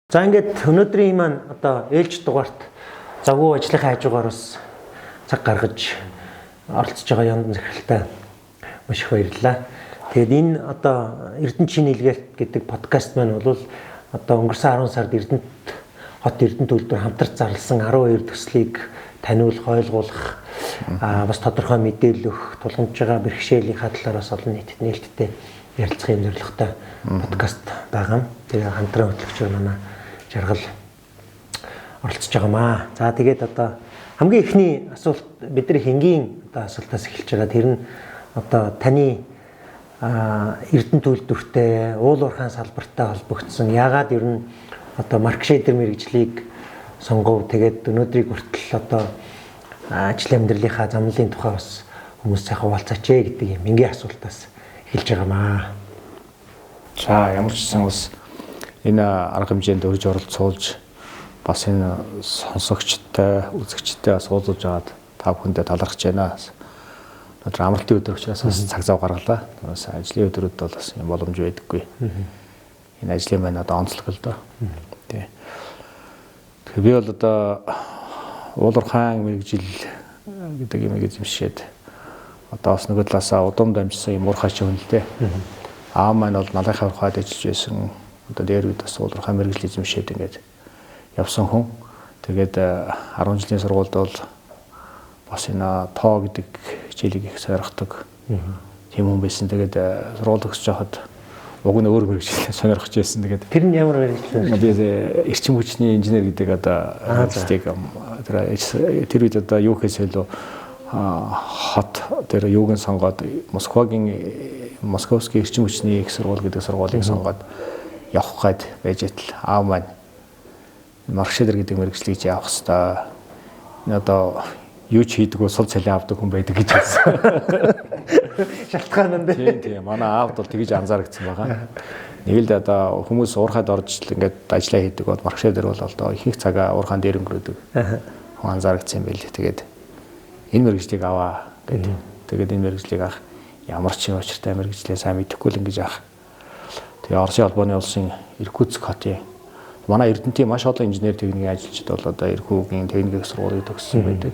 За ингээд өнөөдрийн маань одоо ээлж дугаарт завгүй ажлынхаа хажуугаар бас цаг гаргаж оролцож байгаа Яндын захиралтай маш их баярлалаа. Тэгээд энэ одоо Эрдэнэ чиний илгээлт гэдэг подкаст маань бол одоо өнгөрсөн 10 сард хот Эрдэнэт үйлдвэр хамтарч зарласан 12 төслийг таниулах, ойлгуулах, бас тодорхой мэдээлэл өгөх, тулгамж байгаа бэрхшээлийн талаар бас олон нийтэд нээлттэй ярилцахын зорилготой подкаст байгаа. Тэгээд хамтран хөтлөгчөөр манай жаргал оролцож байгаамаа. За тэгээд одоо хамгийн ихний асуулт бидний хингийн одоо асуултаас эхэлж байгаа. Тэр нь одоо таны Эрдэнэт үйлдвэртэй, уул уурхайн салбартай холбогдсон яагаад ер нь одоо маркшейдер мэргэжлийг сонгов, тэгээд өнөөдрийг хүртэл одоо ажлын амьдралынхаа замналын тухай бас хүмүүс сайхан хуваалцаач гэдэг юм энгийн асуултаас эхэлж байгаамаа. За ямар ч гэсэн бас энэ арга хэмжээнд өрж оролцуулж бас энэ сонсогчтой, үзэгчтэй бас уулзаж аваад та бүхэндээ талархаж байна. Өнөөдөр амралтын өдөр учраас бас цаг зав гаргалаа. Бас ажлын өдрүүд бол бас юм боломж байдаггүй. Энэ ажлын маань одоо онцлог л доо. Тий. Тэгэхээр би бол одоо уулуурхайн мэргэжил гэдэг юм эзэмшээд одоо бас нөгөө талаасаа удам дамжсан юм уурхайч хүн л дээ. Аав маань бол налынхаа урхаад ажиллаж байсан. Одоо дээр үед бас уулуурхайн мэргэжил эзэмшээд ингээд явсан хүн. Тэгээд 10 жилийн сургуульд бол бас энэ тоо гэдэг хичээлийг их сойрхдаг. Тийм хүн байсан. Тэгээд сургууль төгсөж хахад уг нь өөр мэргэжил сонирхож байсан. Тэгээд тэр нь ямар мэргэжил вэ? Би эрчим хүчний инженер гэдэг одоо ажлыг тэр үед одоо юу хийсэн илүү хот тэр юуг нь сонгоод Московский эрчим хүчний их сургууль гэдэг сургуулийг сонгоод явах гээд байж тал аав маань маркшейдер гэдэг мэргэжлийг явах хэвээр энэ одоо юу ч хийдэггүй сул цалин авдаг хүн байдаг гэж хэлсэн. Шалтгаан нь тийм манай аавд бол тэгж анзаарчихсан байгаа. Нэг л одоо хүмүүс уурхайд орж л ингээд ажиллаа хийдэг бол маркшейдер бол одоо ихэнх цагаа уурхаан дээр өнгөрөөдөг. Хүн анзаарчихсан байл. Тэгээд энэ мэргэжлийг аваа гэдэг. Тэгээд энэ мэргэжлийг авах ямар ч юм очиртай мэргэжлээ сайн мэдэхгүй л ингэж авах. Тэгээ Оросын албаны улсын Иркутск хотын манай Эрдэнэтийн маш олон инженер техникийн ажилчид бол одоо Иркутскийн техникийн сургуулийг төгссөн байдаг.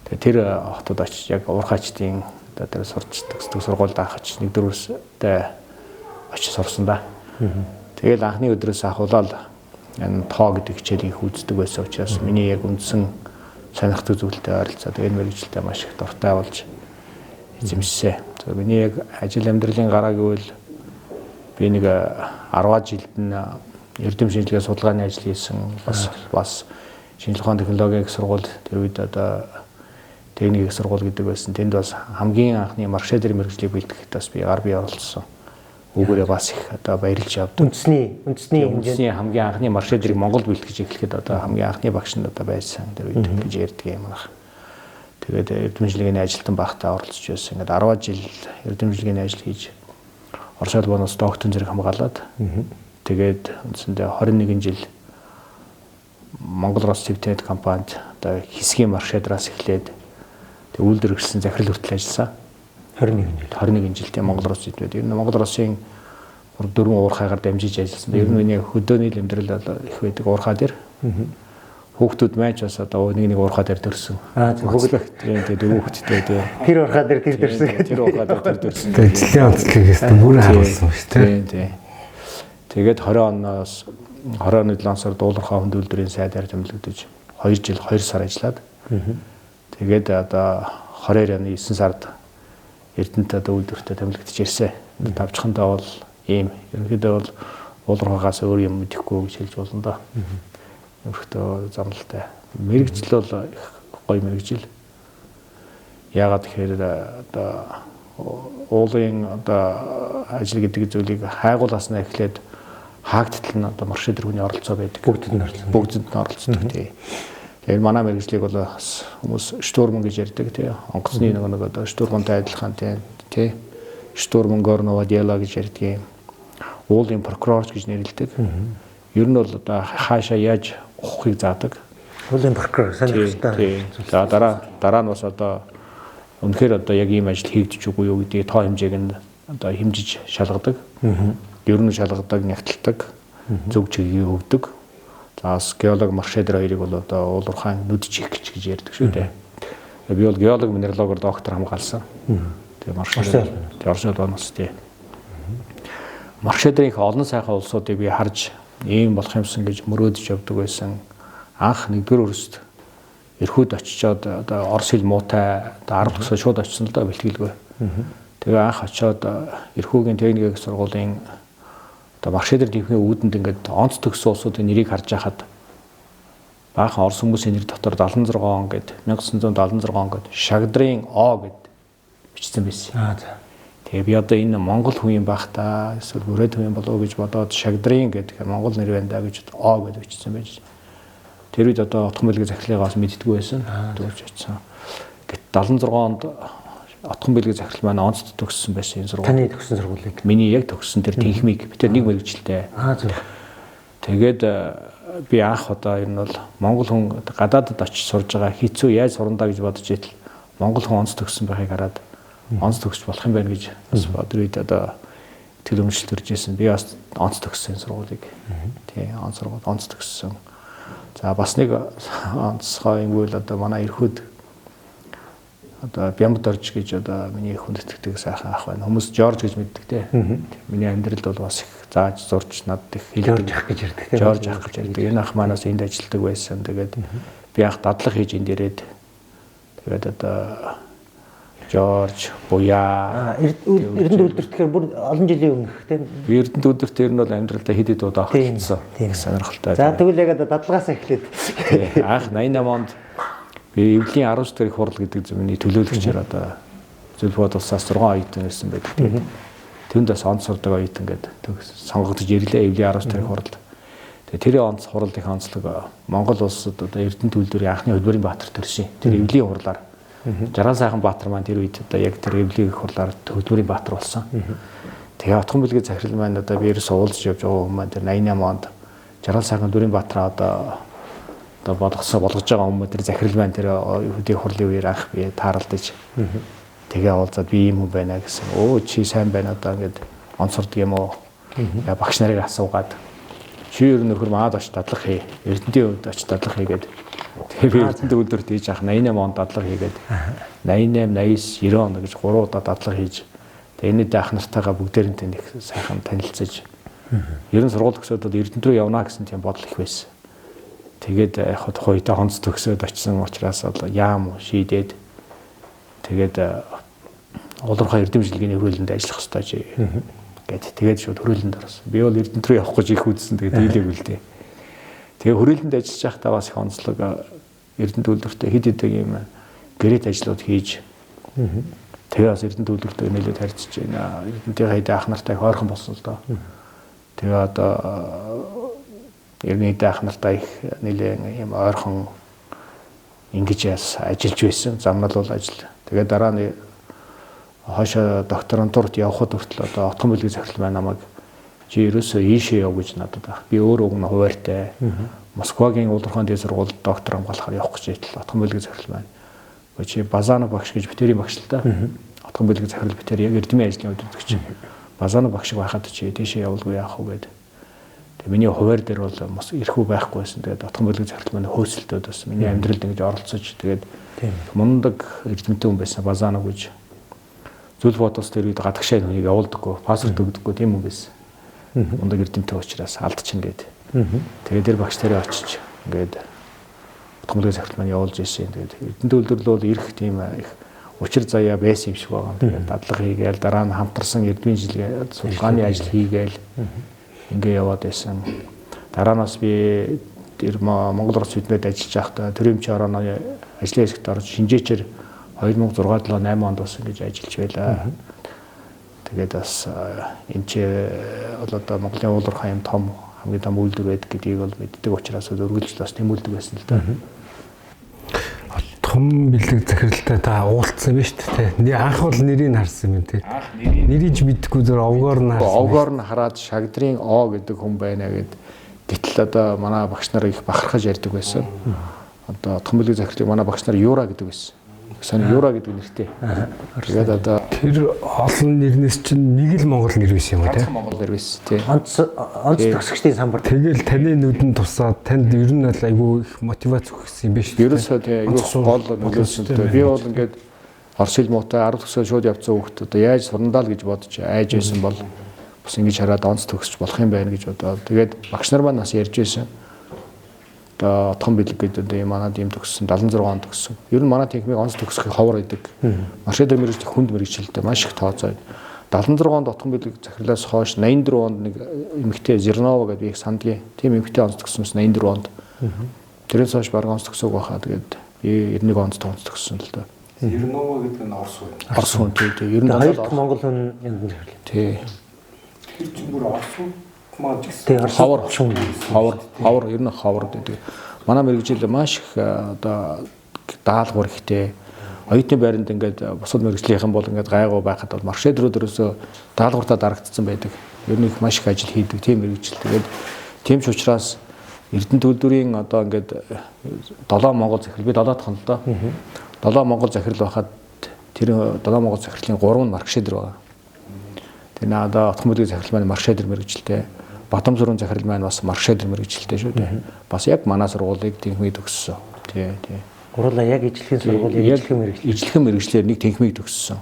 Тэгээ тэр хотод очиж яг уурхайчдын одоо тэр сурч төгсдөг сургуульд анхаач 1-4-тэй очиж сурсан да. Тэгэл анхны өдрөөс ахуулаад энэ тоо гэдэг хичээлийг үздэг байсан учраас миний яг үндсэн сонирхдаг зүйлтэй ойролцоод энэ мэргэжилтэй маш их дуртай болж эзэмшсэн. За миний яг ажил амьдралын гараа гэвэл би нэг 10 жилд нь эрдэм шинжилгээ судалгааны ажил хийсэн. Бас шинжилгээ ухааны технологийн сургууль тэр үед одоо техникийн сургууль гэдэг байсан. Тэнд бас хамгийн анхны маркшейдер мэргэжлийг бэлтгэхэд бас би гар бие оролцсон. Үүгээрээ бас их одоо баярлж явдаг. Үндэсний хамгийн анхны маркшейдерийг Монголд бэлтгэж эхлэхэд одоо хамгийн анхны багш нь одоо байсан. Тэр үед гэж ярьдаг юм аа. Тэгээд эрдэмжлэгийн ажилтан багтаа оролцож байсан. Ингээд 10 жил эрдэмжлэгийн ажил хийж Орос улбаноос доктор зэрэг хамгаалаад тэгээд үндсэндээ 21 жил Монгол Ростехнит компанид одоо хэсгийн маркшейдераас эхлээд тэг үйлдвэр эрхэлсэн захирал хүртэл ажилласан. 21 жилдээ Монгол Ростехнит. Ер нь Монгол Росын 4 уурхайгаар дамжиж ажилласан. Ер нь миний хөдөөний амьдрал их байдаг уурхай дээр. Хүүхдүүд маань ч бас одоо нэг уурхай дээр төрсөн. Хүүхдүүд тэгээд хүүхдтэй тий. Тэр уурхай дээр тэр төрсөн. Тэр уурхай дээр тэр төрсөн. Жилийн онцлогээс бүр харуулсан шүү дээ. Тий. Тэгээд 20 оноос дуулуурхай хүнд үйлдвэрийн сайдаар тэмдэглэгдэж 2 жил 2 сар ажиллаад. Тэгээд одоо 22 оны 9 сард Эрдэнэт одоо үйлдвэртээ тэмдэглэгдэж ирсэн. Тавчхандаа бол ийм ерөнхийдөө бол уулуурхайгаас өөр юм мэдэхгүй гэж хэлж болно доо. Өөртөө замналтай. Мэргэжил бол их гоё мэргэжил. Яагаад тэгэхээр одоо уулын одоо ажил гэдэг зүйлийг хайгуулснаа эхлээд хаагдтал нь одоо маркшейдер хүний оролцоо байдаг. Бүгдэд нь оролцдог тий. Тэгэхээр манай мэргэжлийг бол хүмүүс штурман гэж ярьдаг тий. Онгоцны нэг одоо штурмантай адилхан тий. Штурман горнова дела гэж ярьдаг юм. Уулын прокурорч гэж нэрлэдэг. Ер нь бол одоо хаашаа яаж ухахыг заадаг. Уулын прокурор сонирхолтой. За дараа нь бас одоо үнэхээр одоо яг ийм ажил хийгдэж үгүй юу гэдгийг тоо хэмжээг нь одоо хэмжиж шалгадаг. Ер нь шалгадаг, нягталдаг. зөв чигийг өгдөг. За бас геолог маршедер хоёрыг бол одоо уулуурхайн нүд чихч гэж ярьдаг шүү дээ. Би бол геолог минералогоор доктор хамгаалсан. Тэгээ маршедер Орсын улс тий. Маршедерийн олон сайхан улсуудыг би харж ийм болох юмсан гэж мөрөөдөж явдаг байсан. Анх нэгдүгээр өрсөд эрхүүд очичоод одоо орос хэл муутай одоо 10 төгсөө шууд очсон л доо бэлтгэлгүй. Тэгээ анх очиод эрхүүгийн техникийн сургуулийн одоо маршедер төвхний үүдэнд ингээд онц төгссөн улсуудын нэрийг харж байхад баахан орос хүмүүсийн нэр дотор 76 он гэд 1976 он гэд Шагдрын О гэд бичсэн байсан. За. Тэгээ би одоо энэ Монгол хүн юм байх та эсвэл бүрээд хүн болов уу гэж бодоод Шагдрын гэдэг Монгол нэр байна да гэж О гэд бичсэн байж. Тэр үед одоо отхон бэлгийн захирлыгаас мэддэггүй байсан. Дөрж очсон. Гэт 76 онд отхон бэлгийн захирал маань онцд төгссөн байсан энэ сургууль. Таны төгссөн сургуулийг. Миний яг төгссөн тэр техник бид нэг мэрэгчлээ. Зөв. Тэгээд би анх одоо ер нь бол Монгол хүн гадаадд очиж сурж байгаа хэцүү яаж сурандаа гэж бодож итэл Монгол хүн онц төгссөн байхыг хараад онц төгсч болох юм байна гэж бас бодройд одоо тэл өмчлөлт төрж ирсэн. Би бас онц төгссөн сургуулийг. Тий, онц төгссөн. За бас нэг онцгой юм бол одоо манай эрхүүд одоо Бямбд орж гэж одоо миний хүндэтгэдэг сайхан ах байна. Хүмүүс Жорж гэж мэддэг те. Миний амьдралд бол бас их зааж зурж надад их хэлдэг. Жорж ах гэж ярьдаг те. Жорж ах гэж ярьдаг. Энэ ах манаас энд ажилладаг байсан. Тэгээд би анх дадлаг хийж энд ирээд тэгээд одоо Жорж, Буяа Эрдэнэ үлдэрт тэгэхээр бүр олон жилийн өмнөх те. Эрдэнэ үлдэрт ер нь бол амьдралдаа хэд хэд удаа ахчихсан. Тийм сонирхолтой. За тэгвэл яг одоо дадлагаас эхлээд анх 88 онд би эвлийн 19 дэх хурал гэдэг зэмний төлөөлөгчээр одоо Зүлбод улсаас 6 оюутан ирсэн байдаг. Тэнд бас онц сурдаг оюутан гэдэг сонгогдож ирлээ эвлийн 19 дэх хуралд. Тэгээ тэр онц хурал их онцлог Монгол улсад одоо Эрдэнэ төлөвлөрийн анхны Хөдөлмөрийн Баатар төрсөн. Тэр эвлийн хурлаар Жаргал сайхан Баатар маань тэр үед одоо яг тэр эвлийн хурлаар Хөдөлмөрийн Баатар болсон. Тэгээ отхон бэлгийн захирал маань одоо би ерөөсөө уулзж явж байгаа хүмүүс маань тэр 88 онд Жаргал сайхан Хөдөлмөрийн Баатар одоо болгож байгаа хүмүүс тэр захирал маань тэр хөдөө хурлын үеэр анх би тааралдаж тэгээ уулзаад би ийм хүн байна гэсэн. Өө чи сайн байна одоо ингээд онцордог юм уу? Яа багш нарыг асуугаад чи ер нь нөхөр маад очиж дадлах хий. Эрдэнтийн үед очиж дадлах хийгээд тэгээ би Эрдэнэт өдөр дийж ах 88 онд дадлах хийгээд 88, 89, 90 он гэж 3 удаа дадлах хийж тэгээ энэдээ ах нартайгаа бүгдээрэнтэй нэг сайхан танилцаж ер нь сургууль төгсөөд Эрдэнэт рүү явна гэсэн тийм бодол их байсан. Тэгээд яг тухайн үедээ хонц төгсөөд очсон учраас бол яам шийдээд тэгээд уулуурхай эрдэм жилгийн хөрөлөнд ажиллах хэрэгтэй чи гэд тэгээд шууд хөрөлөнд орсон. Би бол Эрдэнэт рүү явах гэж их үзсэн тэгээд дийлээгүй л дээ. Тэгээ хөрөлөнд ажиллаж байхдаа бас их онцлог Эрдэнэт үйлдвэртээ хэд хэдэг юм гэрэт ажлууд хийж тэгээ бас Эрдэнэт үйлдвэртээ нэлээд харьцаж байна. Эрдэнэтийн хайдаа ах нартай хойрхон болсон л доо. Тэгээ одоо Эрдэнэт ах нартай их нэлээд юм ойрхон ингэж ажиллаж байсан. Замнал бол ажил. Тэгээ дараа нь хойшоо докторантурт явхад хүртэл одоо отхон бэлгийн захирал маань намайг чи ерөөсөө ийшээ яв гэж надад баг. Би өөрөө уг нь хуваартай. Москвагийн уулуурхайн дээд сургуульд доктор хамгаалахаар явах гэж байтал отхон бэлгийн захирал маань. Чи Базанов багш гэж битэрийн багш л та. Отхон бэлгийн захирал битэр яг эрдэмийн ажлын удирдагч. Базанов багш байхад чи тийшээ явуулгүй яах вэ гэдэг. Тэгээ миний хуваар дээр бол ирэхүү байхгүй байсан. Тэгээд отхон бэлгийн захирал маань хөөсөлтөд бас миний амьдралд ингэж оролцож тэгээд мундаг эрдэмтэн хүн байсан Базанов гэж. Зүлбод улс дээр үед гадагшаа хүнийг явуулдаггүй, паспорт өгдөггүй тийм хүн байсан. Мундаг эрдэмтэн учраас алдчихна гээд. Тэгээд тэр багш тараа очиж ингээд отхон бэлгийн захирал маань явуулж ирсэн. Тэгээд эрдэнэ үйлдвэрлэл бол ирэх тийм их учир заяа байсан юм шиг байгаа. Тэгээд дадлага хийгээл дараа нь хамтарсан эрдмийн жилгээ судалгааны ажил хийгээл ингээ яваад байсан. Дараа нь бас би тэр Монгол Улс биднээд ажиллаж байхдаа төрөмчийн орооны ажлын хэсэгт орж шинжээчээр 2006 7 8 онд бас ингэж ажиллаж байлаа. Тэгээд бас энэ ч бол одоо Монголын уулуурхайн юм том хамгийн том үйлдвэр байдаг гэдгийг бол мэддэг учраас өргөлж бас нэмүүлдэг байсан л да. Том бэлэг захиралтай та уулзсан биз дээ. Анх бол нэрийг харсан юм тий. Нэрийг ч мэдхгүй зөв овгоор нь харсан. Овгоор нь хараад Шагдрын О гэдэг хүн байна гэд гэтэл одоо манай багш нар их бахархаж ярьдаг байсан. Одоо том бэлэг захирлыг манай багш нар Юра гэдэг байсан. Сони Юра гэдэг нэртэй. Тэгээд одоо Тэр олон нэрнээс чинь нэг л Монгол нэр байсан юм уу те? Монгол нэр байсан тий. Онц төгсөгчдийн самбар. Тэгэл таны нүдэнд тусаад танд ер нь бол айгүй их мотивац өгсөн юм биш үү? Ерөөсөө тий айгүй гол нөлөөсөн. Би бол ингээд орос хэл муутай 10 төгсөө шууд явцсан хүүхэд одоо яаж сурандаа л гэж бодож айж байсан бол бас ингэж хараад онц төгсч болох юм байна гэж бодоод тэгээд багш нар маань бас ярьж байсан. Одоо том бэлэг гэдэг одоо манад юм төгссөн 76 он төгссөн. Ер нь манай техник онц төгсөх ховор байдаг. Маршалдер мэрэгчлэх хүнд мэрэгчлэлтэй маш их тооцоо. 76 онд отхон бэлэг захирлаас хойш 84 онд нэг эмэгтэй Зернова гэдэг их сандгийн тийм эмэгтэй онц төгссөн 84 онд. Тэрээс хойш баг онц төгсөөг байхаа тэгээд би 91 онд онц төгссөн л доо. Зернова гэдэг нь Орос хүн. Орос хүн тий. Ер нь хоёр дахь Монгол хүн юм захирлаа. тий. Тэр чинь бүр Орос хүн маань ч Тий, ховор ер нь ховор гэдэг. Манай мэрэгжил маш их одоо даалгавар ихтэй. Оюутны байранд ингээд бусад мэрэгжлийнхэн бол ингээд гайгүй байхад бол маршрутууд ерөөсөө даалгавартаа дарагдсан байдаг. Ер нь их маш их ажил хийдэг тийм мэрэгжил. Тэгээд тийм ч учраас Эрдэнэ төлөвлөрийн одоо ингээд 7 Монгол захирал би 7 дахь нь л доо. 7 Монгол захирал байхад тэр 7 Монгол захирлын 3 нь маркшедер байгаа. Тэр надаа отхон бүлгийн захирал маань маркшедер мэрэгжилтэй. Батам зүрийн захирал маань бас маркшедер мэрэгжилтэй шүү дээ. Бас яг манай сургуулийг тэнхмийг төгссөн. Тий. Гурлаа яг ижлэгийн сургуулийн ижлэхэн мэрэгчлэр нэг тэнхмийг төгссөн.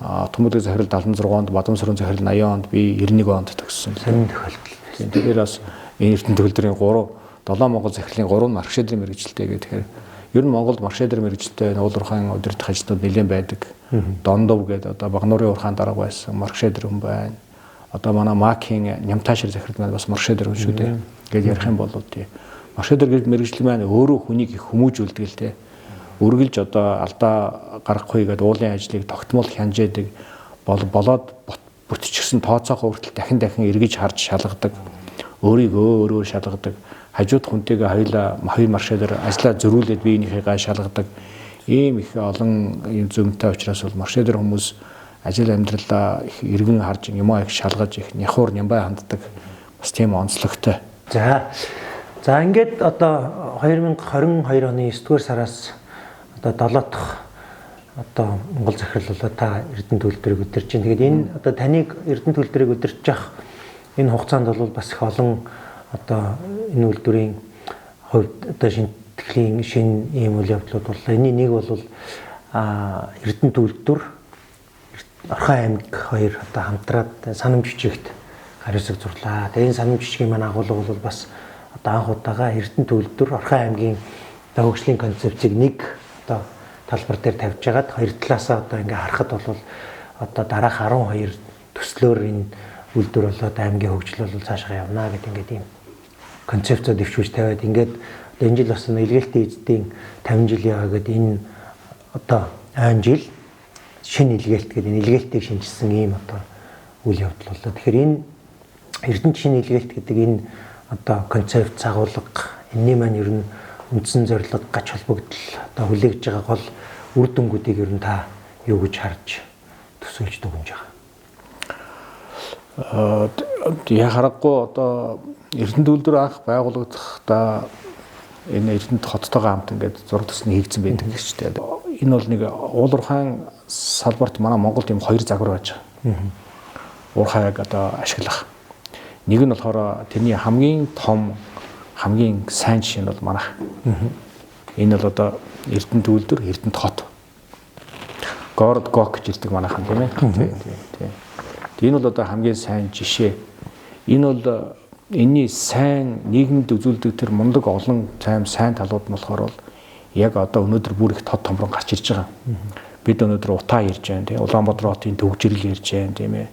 Отхон бүлгийн захирал 76 онд, Батам зүрийн захирал 80 онд, би 91 онд төгссөн. сонин тохиолдол. Тэгэхээр бас энэ Эрдэнэ төлөвлөрийн 7 Монгол захирлын 3 нь маркшедер мэрэгжилтэй гэх тэгэхээр ер нь Монголд маркшедер мэрэгжилтэй уулуурхайн удирдах ажилтнууд нэлээд байдаг. Дондов гэдэг одоо Багнуурын урхаан дарга байсан маркшедер хүн байна. Одоо манай Макийн Нямтаашир захирал маань бас маркшедер хүн шүү дээ. Гэж ярих юм бол тий. Маркшедер гэж мэрэгжил маань өөрөө хүнийг их хүмүүжүүлдэг л тий. Үргэлж одоо алдаа гаргахгүй гэдэг уулын ажлыг тогтмол хянжээдэг болоод бүтчихсэн тооцоохоо хүртэл дахин эргэж харж шалгадаг. Өөрийгөө өөрөө шалгадаг. Хажууд хүнтэйгээ хоёр маршалаар ажиллаа зөрүүлээд биенийхээ шалгадаг. Ийм их олон юм зөвмтэй учраас бол маршалар хүмүүс ажил амьдралаа их эргэн харж юмаа их шалгаж их няхуур нямбай ханддаг. Бас тийм онцлогтой. За ингээд одоо 2022 оны 9-р сараас одоо 7 дахь одоо Монгол захирал болоо та Эрдэнэ төлөвлөрийг удирж байна. Тэгээд энэ одоо таныг Эрдэнэ төлөвлөрийг удирж явах энэ хугацаанд бол бас их олон одоо энэ үйлдвэрийн хувьд одоо шинтгэлийн шинэ ийм үйл явдлууд боллоо. Эний нэг бол Эрдэнэ төлөвлөр Орхон аймаг хоёр одоо хамтраад санамж жижигт хариуцлага зурлаа. Тэгээ энэ санамж жижигний маань агуулга бол бас одоо анх удаага Эрдэнэ төлөвлөр Орхон аймгийн хөгжлийн концепцийг нэг одоо талбар дээр тавьж хагаад хоёр талаасаа одоо ингээ харахад бол одоо дараах 12 төслөөр энэ үйлдвэр болоод аймгийн хөгжил бол цаашаа явна гэдэг ингээд ийм концепцоо дэвшүүлж тавиад ингээд одоо энэ жил бас илгээлтийн эзэдийн 50 жил яваа гэдэг энэ одоо айн жил шинэ илгээлт гэдэг энэ илгээлтийг шинжилсэн ийм одоо үйл явдал боллоо. Тэгэхээр энэ Эрдэнэ шинэ илгээлт гэдэг энэ одоо концепт загварлага энэний маань ер нь үндсэн зорилго гач холбогдол одоо хүлээгж байгаа гол үр дүнгуудыг ер нь та юу гэж харж төсөөлж дүгнж байгаа. Я харахгүй одоо Эрдэнэ төлөвлөр анх байгуулагдахтаа энэ Эрдэнэт хоттойгоо хамт ингээд зураг төсний хийгдсэн байдаг гэж дээ. Энэ бол нэг уулуурхайн салбарт манай Монголд ийм хоёр загвар байж байгаа. Уурхайг одоо ашиглах. Нэг нь болохоор тэрний хамгийн том хамгийн сайн жишээ нь бол манайх. Энэ бол одоо Эрдэнэ төлөвлөр Эрдэнэт хот. Город Гок гэж ирдэг манайхан тийм ээ. Тийм. Энэ бол одоо хамгийн сайн жишээ. Энэ бол энэний сайн нийгэмд үзүүлдэг тэр мундаг олон сайн талууд нь болохоор бол яг одоо өнөөдөр бүр их тод томрон гарч ирж байгаа. Бид өнөөдөр утаа ярьж байна тийм Улаанбаатар хотын төвөгжрөл ярьж байна тийм ээ.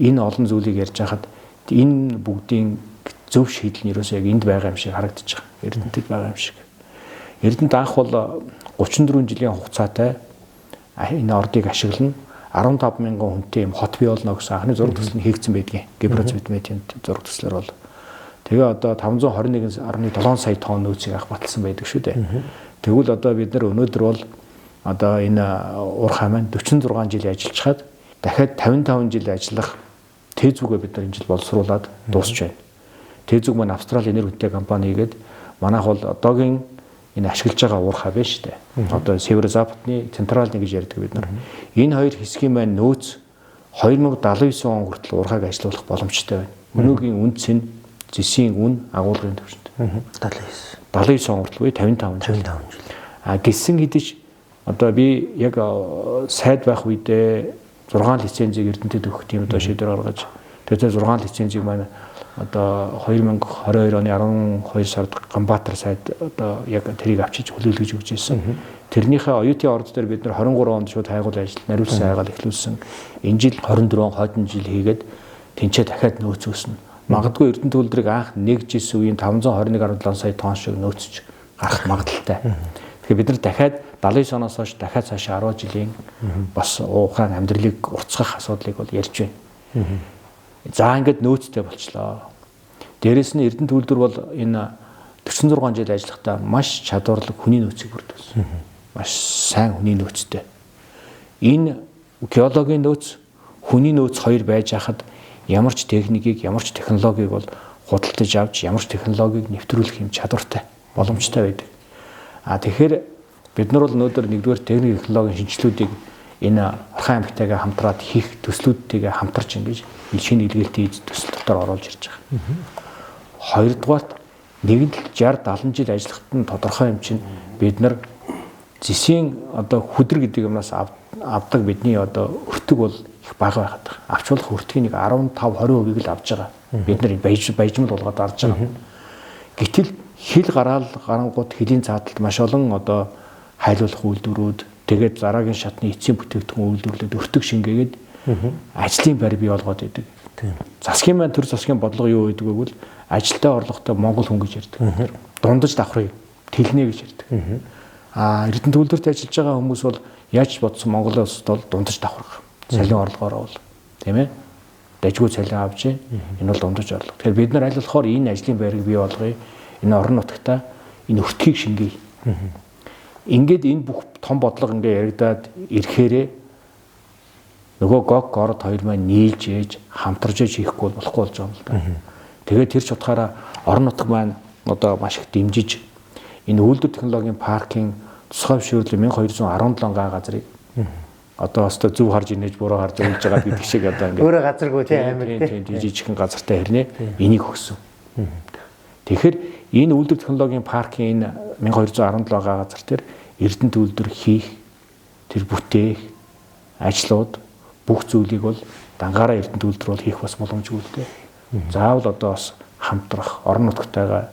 Энэ олон зүйлийг ярьж хахад энэ бүгдийн зөв шийдэл нь ерөөсөө яг энд байгаа юм шиг харагдаж байгаа. Эрдэнэтэд байгаа юм шиг. Эрдэнэт анх бол 34 жилийн хугацаатай энэ ордыг ашиглана. 15,000 хүнтэй юм хот бий болно гэсэн анхны зураг төсөл нь хийгдсэн байдгийн. Гибраз Бидметийн зураг төслөр бол. Тэгээ одоо 521.7 сая тонн нөөцийг авах баталсан байдаг шүү дээ. Тэгвэл одоо бид нар өнөөдөр бол одоо энэ уурхай маань 46 жил ажиллаж хаад дахиад 55 жил ажиллах Тэзүүгээ бид нар энэ жил боловсруулад дуусч байна. Тэзүүг маань Австрали энерги хүнтэй компани хийгээд манайх бол одоогийн энэ ашиглаж байгаа уурхай байна шүү дээ. Одоо северо-западны центральны гэж ярьдаг бид нар. Энэ хоёр хэсгийн маань нөөц 2079 он хүртэл уурхайг ажилуулах боломжтой байна. Өнөөгийн үнц нь зэсийн үн агуулгын төвшөнд. 79 он хүртэл буюу 55 жил. Гисэн хэдиж одоо би яг сайд байх үедээ 6 лицензийг Эрдэнэтэд өгөх тийм одоо шийдвэр гаргаж тэгээд 6 лицензийг маань одоо 2022 оны 12 сард Ганбаатар сайд одоо яг тэрийг авчиж хүлээлгэж өгч ирсэн. Тэрнийхээ оюутын орд дээр бид нар 23 онд шууд хайгуул ажил нариулсан хайгаал эхлүүлсэн. Энэ жил 24 хойдон жил хийгээд тэнцээ дахиад нөөц өснө. Магадгүй Эрдэнэт үйлдвэрийг анх нэгж исэн үеийн 521.7 сая тонн шиг нөөцч гарах магадaltaй. Тэгэхээр бид нар дахиад 79 оноос хойш дахиад цаашаа 10 жилийн бас уухайн амьдралыг уртсгах асуудлыг бол ярьж байна. За ингээд нөөцтэй болчлоо. Дээрээс нь Эрдэнэт үйлдвэр бол энэ 46 жил ажиллахдаа маш чадварлаг хүний нөөцийг бүрдүүлсэн. Маш сайн хүний нөөцтэй. Энэ геологийн нөөц, хүний нөөц хоёр байж хахад ямар ч техникийг, ямар ч технологиг бол худалдаж авч, ямар ч технологиг нэвтрүүлэх юм чадвартай, боломжтой байдаг. Тэгэхээр бид нар бол өнөөдөр нэгдүгээр техник технологийн шинжилгүүдийг энэ Орхон аймагтайгаа хамтраад хийх төслүүдтэйгээ хамтарч ингэж шинэ илгээлтийн төсөл дотор оруулж ирж байгаа. Хоёрдугаарт нэгэн 60 70 жил ажиллахад нь тодорхой юм чинь бид нар зэсийн одоо хүдэр гэдэг юмнаас авдаг бидний одоо өртөг бол их бага байгаад байгаа. Авчруулах өртгийн нэг 15-20% л авж байгаа. Бид нар баяжмал болгоод арж байгаа. Гэтэл хил гарангууд хилийн цааталд маш олон одоо хайлуулах үйлдвэрүүд тэгээд дараагийн шатны эцсийн бүтээгдэхүүн үйлдвэрлэлд өртөг шингээгээд ажлын байр бий болгоод идэг. Засгийн маань төр засгийн бодлого юу гэдэг вэ гэвэл ажилдаа орлоготой Монгол хүн гэж ярьдаг. Дундаж давхрыг тэлнэ гэж ярьдаг. Эрдэнэт үйлдвэрт ажиллаж байгаа хүмүүс бол яаж бодсон Монголын улсад бол дундаж давхрах. Салин орлогоор бол тийм ээ. Дажгүй салин авч энэ бол дундаж орлого. Тэгэхээр бид нар аль болохоор энэ ажлын байрыг бий болгоё. Энэ орон нутгата энэ өртгийг шингээе. Ингээд энэ бүх том бодлого ингээ яригадаад ирэхээрээ нөгөө гог орд хоёр маань нийлж ээж хамтарж ээж хийхгүй болохгүй болж байгаа юм л да. Тэгээд тэр ч утгаараа орон нутаг маань одоо маш их дэмжиж энэ үйлдвэр технологийн паркийн тусгай зөвшөөрлөг 1217 га газрыг одоо бас зөв харж инээж буруу харж өгж байгаа гэдэг шиг одоо ингээ өөрөө газаргүй тийм амир тийм жижигхэн газартай хэрнээ энийг өгсөн. Тэгэхээр энэ үйлдвэр технологийн паркийн энэ 1217 га газар дээр Эрдэнэт үйлдвэр хийх тэр бүтээх ажлууд бүх зүйлийг бол дангаараа Эрдэнэт үйлдвэр бол хийх бас боломжгүй л дээ. Заавал одоо бас хамтрах, орон нутгатайгаа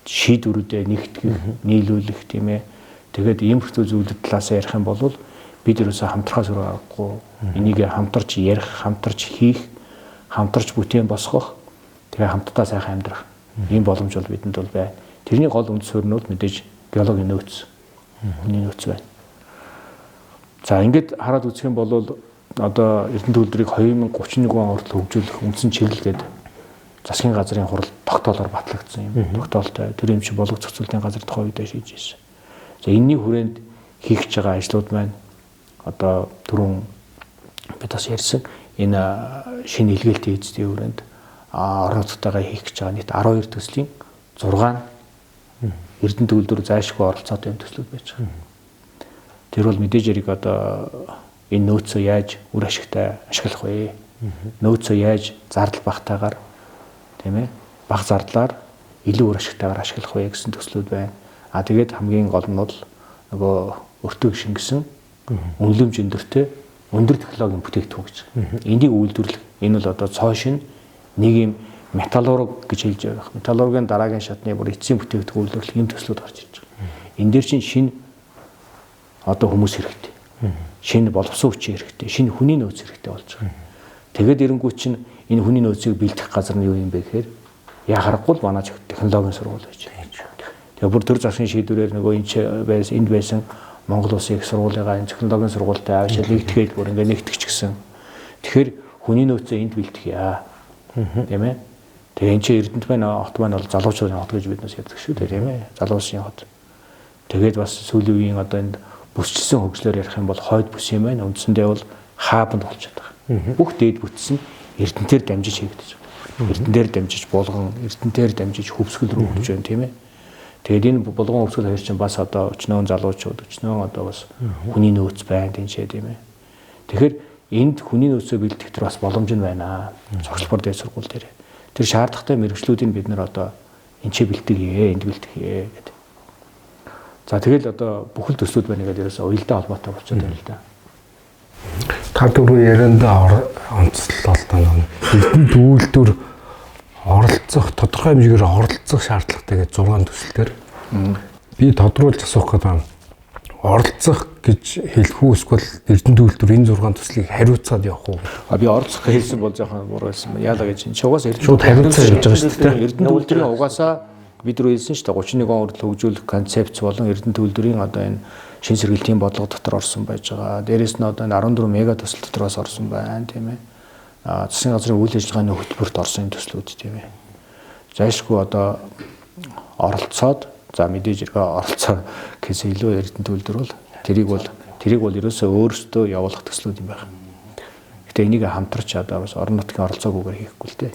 шийдвэрүүдээ нэгтгэх, нийлүүлэх тийм ээ. Тэгээд иймэрхүү зүйлүүд талаас ярих юм бол бид ерөөсөө хамтрахаас өөр аргагүй. Энийг хамтарч ярих, хамтарч хийх, хамтарч бүтээн босгох, тэгээ хамтдаа сайхан амьдрах. Ийм боломж бол бидэнд бол байна. Тэрний гол үнд суурь нь бол мэдээж геологийн нөөц. Хүний нөөц байна. За ингээд хараад үзэх юм бол одоо Эрдэнэт үйлдвэрийг 2031 он хүртэл хөгжүүлэх үндсэн чиглэл гэдэг засгийн газрын хурал тогтоолоор батлагдсан юм. Тогтоолтой тэр юм чи боловч зохицуулалтын газар тухай үедээ шийдэж ирсэн. За энэний хүрээнд хийх гэж байгаа ажлууд маань одоо түрүүн бид бас ярьсан энэ шинэ илгээлтийн эзэдийн хүрээнд орон нутгатайгаа хийх гэж байгаа нийт 12 төслийн 6 Эрдэнэт үйлдвэр зайлшгүй оролцоотой юм төслүүд байж байгаа. Тэр бол мэдээж яриг одоо энэ нөөцөө яаж үр ашигтай ашиглах вэ? Нөөцөө яаж зардал багтаагаар тийм ээ бага зардлаар илүү үр ашигтайгаар ашиглах вэ гэсэн төслүүд байна. Тэгээд хамгийн гол нь бол нөгөө өртөг шингэсэн үнэлэмж өндөртэй өндөр технологийн бүтээгдэхүүн гэж. Энийг үйлдвэрлэх энэ бол одоо цоо шин нэг юм металлург гэж хэлж байгаа. Металлургийн дараагийн шатны бүр эцсийн бүтээгдэхүүн үйлдвэрлэх юм төслүүд гарч ирж байгаа. Энэ дээр чинь шинэ одоо хүмүүс хэрэгтэй. Шинэ боловсон хүчин хэрэгтэй. Шинэ хүний нөөц хэрэгтэй болж байгаа. Тэгээд эрэнгүүт чинь энэ хүний нөөцийг бэлдэх газар нь юу юм бэ гэхээр яа харахгүй л манай технологийн сургууль байж байгаа. Тэгээ бүр төр засгийн шийдвэрээр нөгөө энд байсан Монгол Улсын их сургуулийнхаа энэ технологийн сургуультай авчил нэгтгэхэд бүр ингээ нэгтгэж гисэн. Тэгэхээр хүний нөөцөө энд бэлтгэе. Тийм ээ. Тэгээ энэ чинь Эрдэнэт байна хот маань бол залуучуудын хот гэж биднээс ярьдаг шүү дээ тийм ээ. Залуусын хот. Тэгээд бас сүүлийн үеийн одоо энд бүсчилсэн хөгжлөөр ярих юм бол хойд бүс юм байна. Үндсэндээ бол хаабанд болчиход байгаа. Бүх дээд бүтс нь Эрдэнэтээр дамжиж хийгдэж байгаа. Эрдэнэтээр дамжиж булган, Эрдэнэтээр дамжиж хөвсгөл рүү хөгж байна тийм ээ. Тэгээд энэ булган өвсгөл хоёр чинь бас одоо өчнөө залуучууд өчнөө одоо бас хүний нөөц байна тэнцээ тийм ээ. Тэгэхээр энд хүний нөөцөө бэлдэх төр бас боломж нь байна. Цогцлбор дээд сургууль дээр. Тэр шаардлагатай мэрэгчлүүдийг бид нар одоо энэ ч бэлтгэе, энд бэлтгэе гэдэг. За тэгэл одоо бүхэл төслүүд байна гэдэг ерөөсөө уялдаа холбоотой болчиход байна л да. Та дөрөв яриандаа онцлол та нэг эрдэнэ төвлөрдөр оролцох тодорхой хэмжээгээр оролцох шаардлагатай гэж 6 төсөл дээр би тодруулж асуух гэдэг юм. Оролцох гэж хэлэх үү эсвэл эрдэнэ төвлөрдөр энэ 6 төслийг хариуцаад явах уу? Би оролцох гэж хэлсэн бол жоохон буруу байсан байна. Яалаа гэж энэ угаас шууд хариуцаад явж байгаа шүү дээ. Эрдэнэ төвлөрийн угаасаа бид рүү хэлсэн шүү дээ 31 он хүртэл хөгжүүлэх концепц болон эрдэнэ төвлөрийн одоо энэ шин сэргээлтийн бодлого дотор орсон байж байгаа. Дээрээс нь одоо энэ 14 мега төсөл дотор бас орсон байна тийм ээ. Засгийн газрын үйл ажиллагааны хөтөлбөрт орсон төслүүд тийм ээ. Зайлшгүй одоо оролцоод за мэдээж оролцоо гэсэн илүү эрдэнэ төвлөр бол тэрийг бол ерөөсөө өөрсдөө явуулах төслүүд юм байна. Гэтэ энийг хамтарч одоо бас орон нутгийн оролцоогүйгээр хийхгүй л дээ.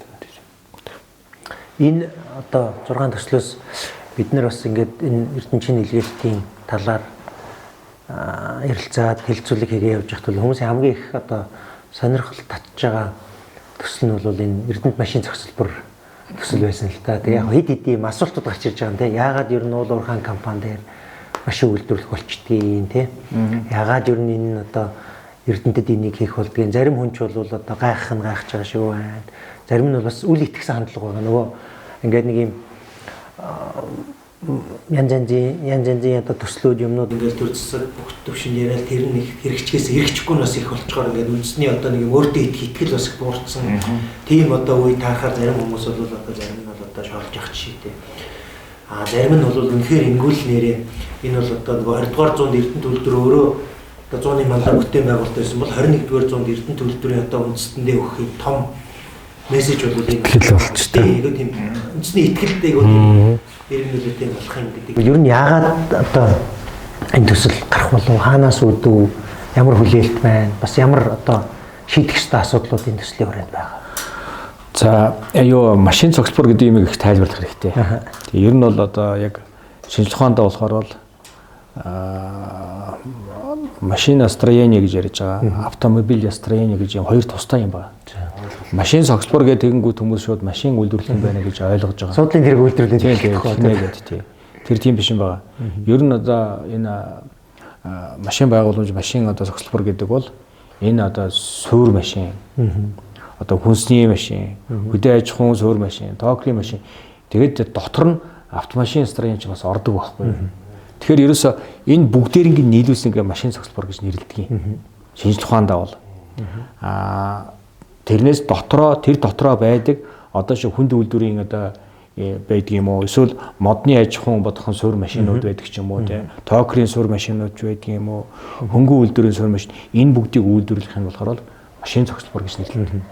Энэ одоо 6 төслөөс бид нар бас ингээд энэ ертөнцийн илгээлтийн талаар ярилцаад хэлэлцүүлэг хийгээ явж байхад хүмүүсийн хамгийн их одоо сонирхол татж байгаа төсөл нь бол энэ эрдэнэт машин зохицолбор төсөл байсан л та. Тэгээ яг хэд хэдийн асуултууд гарч ирж байгаа юм те. Яагаад ер нь уул уурхайн компани дээр машин үйлдвэрлэх болчдгийг те. Яагаад ер нь энэ одоо эрдэнэтэд энийг хийх болдгийг зарим хүн ч бол одоо гайхах байгаа шүү байна. Зарим нь бас үл итгэсэн хандлага байгаа. Нөгөө ингээд нэг юм янз янзын одоо төслүүд юмнууд ингээд төрөлсөд бүх төвшин яриад тэр нь хэрэгчгээс хэрэгжихгүй нас их болчгоор ингээд үндэсний одоо нэг юм өөртөө итгэл бас их буурсан. Тийм одоо үе таарахаар зарим хүмүүс бол одоо зарим нь бол одоо шоолж явах жишээтэй. Зарим нь бол үнэхээр ингүүл нэрээ энэ бол одоо нөгөө 20-р зуунд эрдэнэ төвлөрдөр өөрөө одоо зууны манлаар бүтээн байгуулалт байсан бол 21-р зуунд эрдэнэ төвлөрдрийн одоо үндэстэндээ өгөх том мессеж бол энэ болчтой. Айгуу тийм үндэсний итгэлтэй айгуу тийм иргэнүүлэлтэй болох юм гэдэг. Ер нь яагаад одоо энэ төсөл гарах болов? Хаанаас үүдв? Ямар хүлээлт байна? Бас ямар одоо шийдэх ёстой асуудлууд энэ төслийн хүрээнд байгаа? За юу машин цогцлбор гэдэг юм их тайлбарлах хэрэгтэй. Тэгээ ер нь бол одоо яг шинжлэх ухаандаа болохоор бол машиностроение гэж ярьж байгаа. Автомобилестроение гэж юм хоёр тустай юм байна. Машин цогцлбор гэдэг тэгэнгүүт хүмүүс шууд машин үйлдвэрлэх юм байна гэж ойлгож байгаа. Суудлын хэрэг үйлдвэрлэх гэдэг. Тэр тийм биш юм байна. Ер нь одоо энэ машин байгууламж машин одоо цогцлбор гэдэг бол энэ одоо суур машин. Одоо хүнсний машин, хөдөө аж ахуйн суур машин, токрийн машин. Тэгээд дотор нь автомашин строение ч бас ордог байхгүй. Тэгэхээр ерөөсө энэ бүгдээрийг нийлүүлсэн ингээ машин цогцлбор гэж нэрлэдэг юм. Шинжлэх ухаандаа бол тэрнээс тэр дотроо байдаг одоо шиг хүнд үйлдвэрийн одоо байдаг юм уу? Эсвэл модны аж ахуйн бодхон суур машинууд байдаг ч юм уу те. Токрийн суур машинууд байдаг юм уу? Хөнгөн үйлдвэрийн суур машин энэ бүгдийг үйлдвэрлэх нь болохоор машин цогцлбор гэж нэрлэдэг.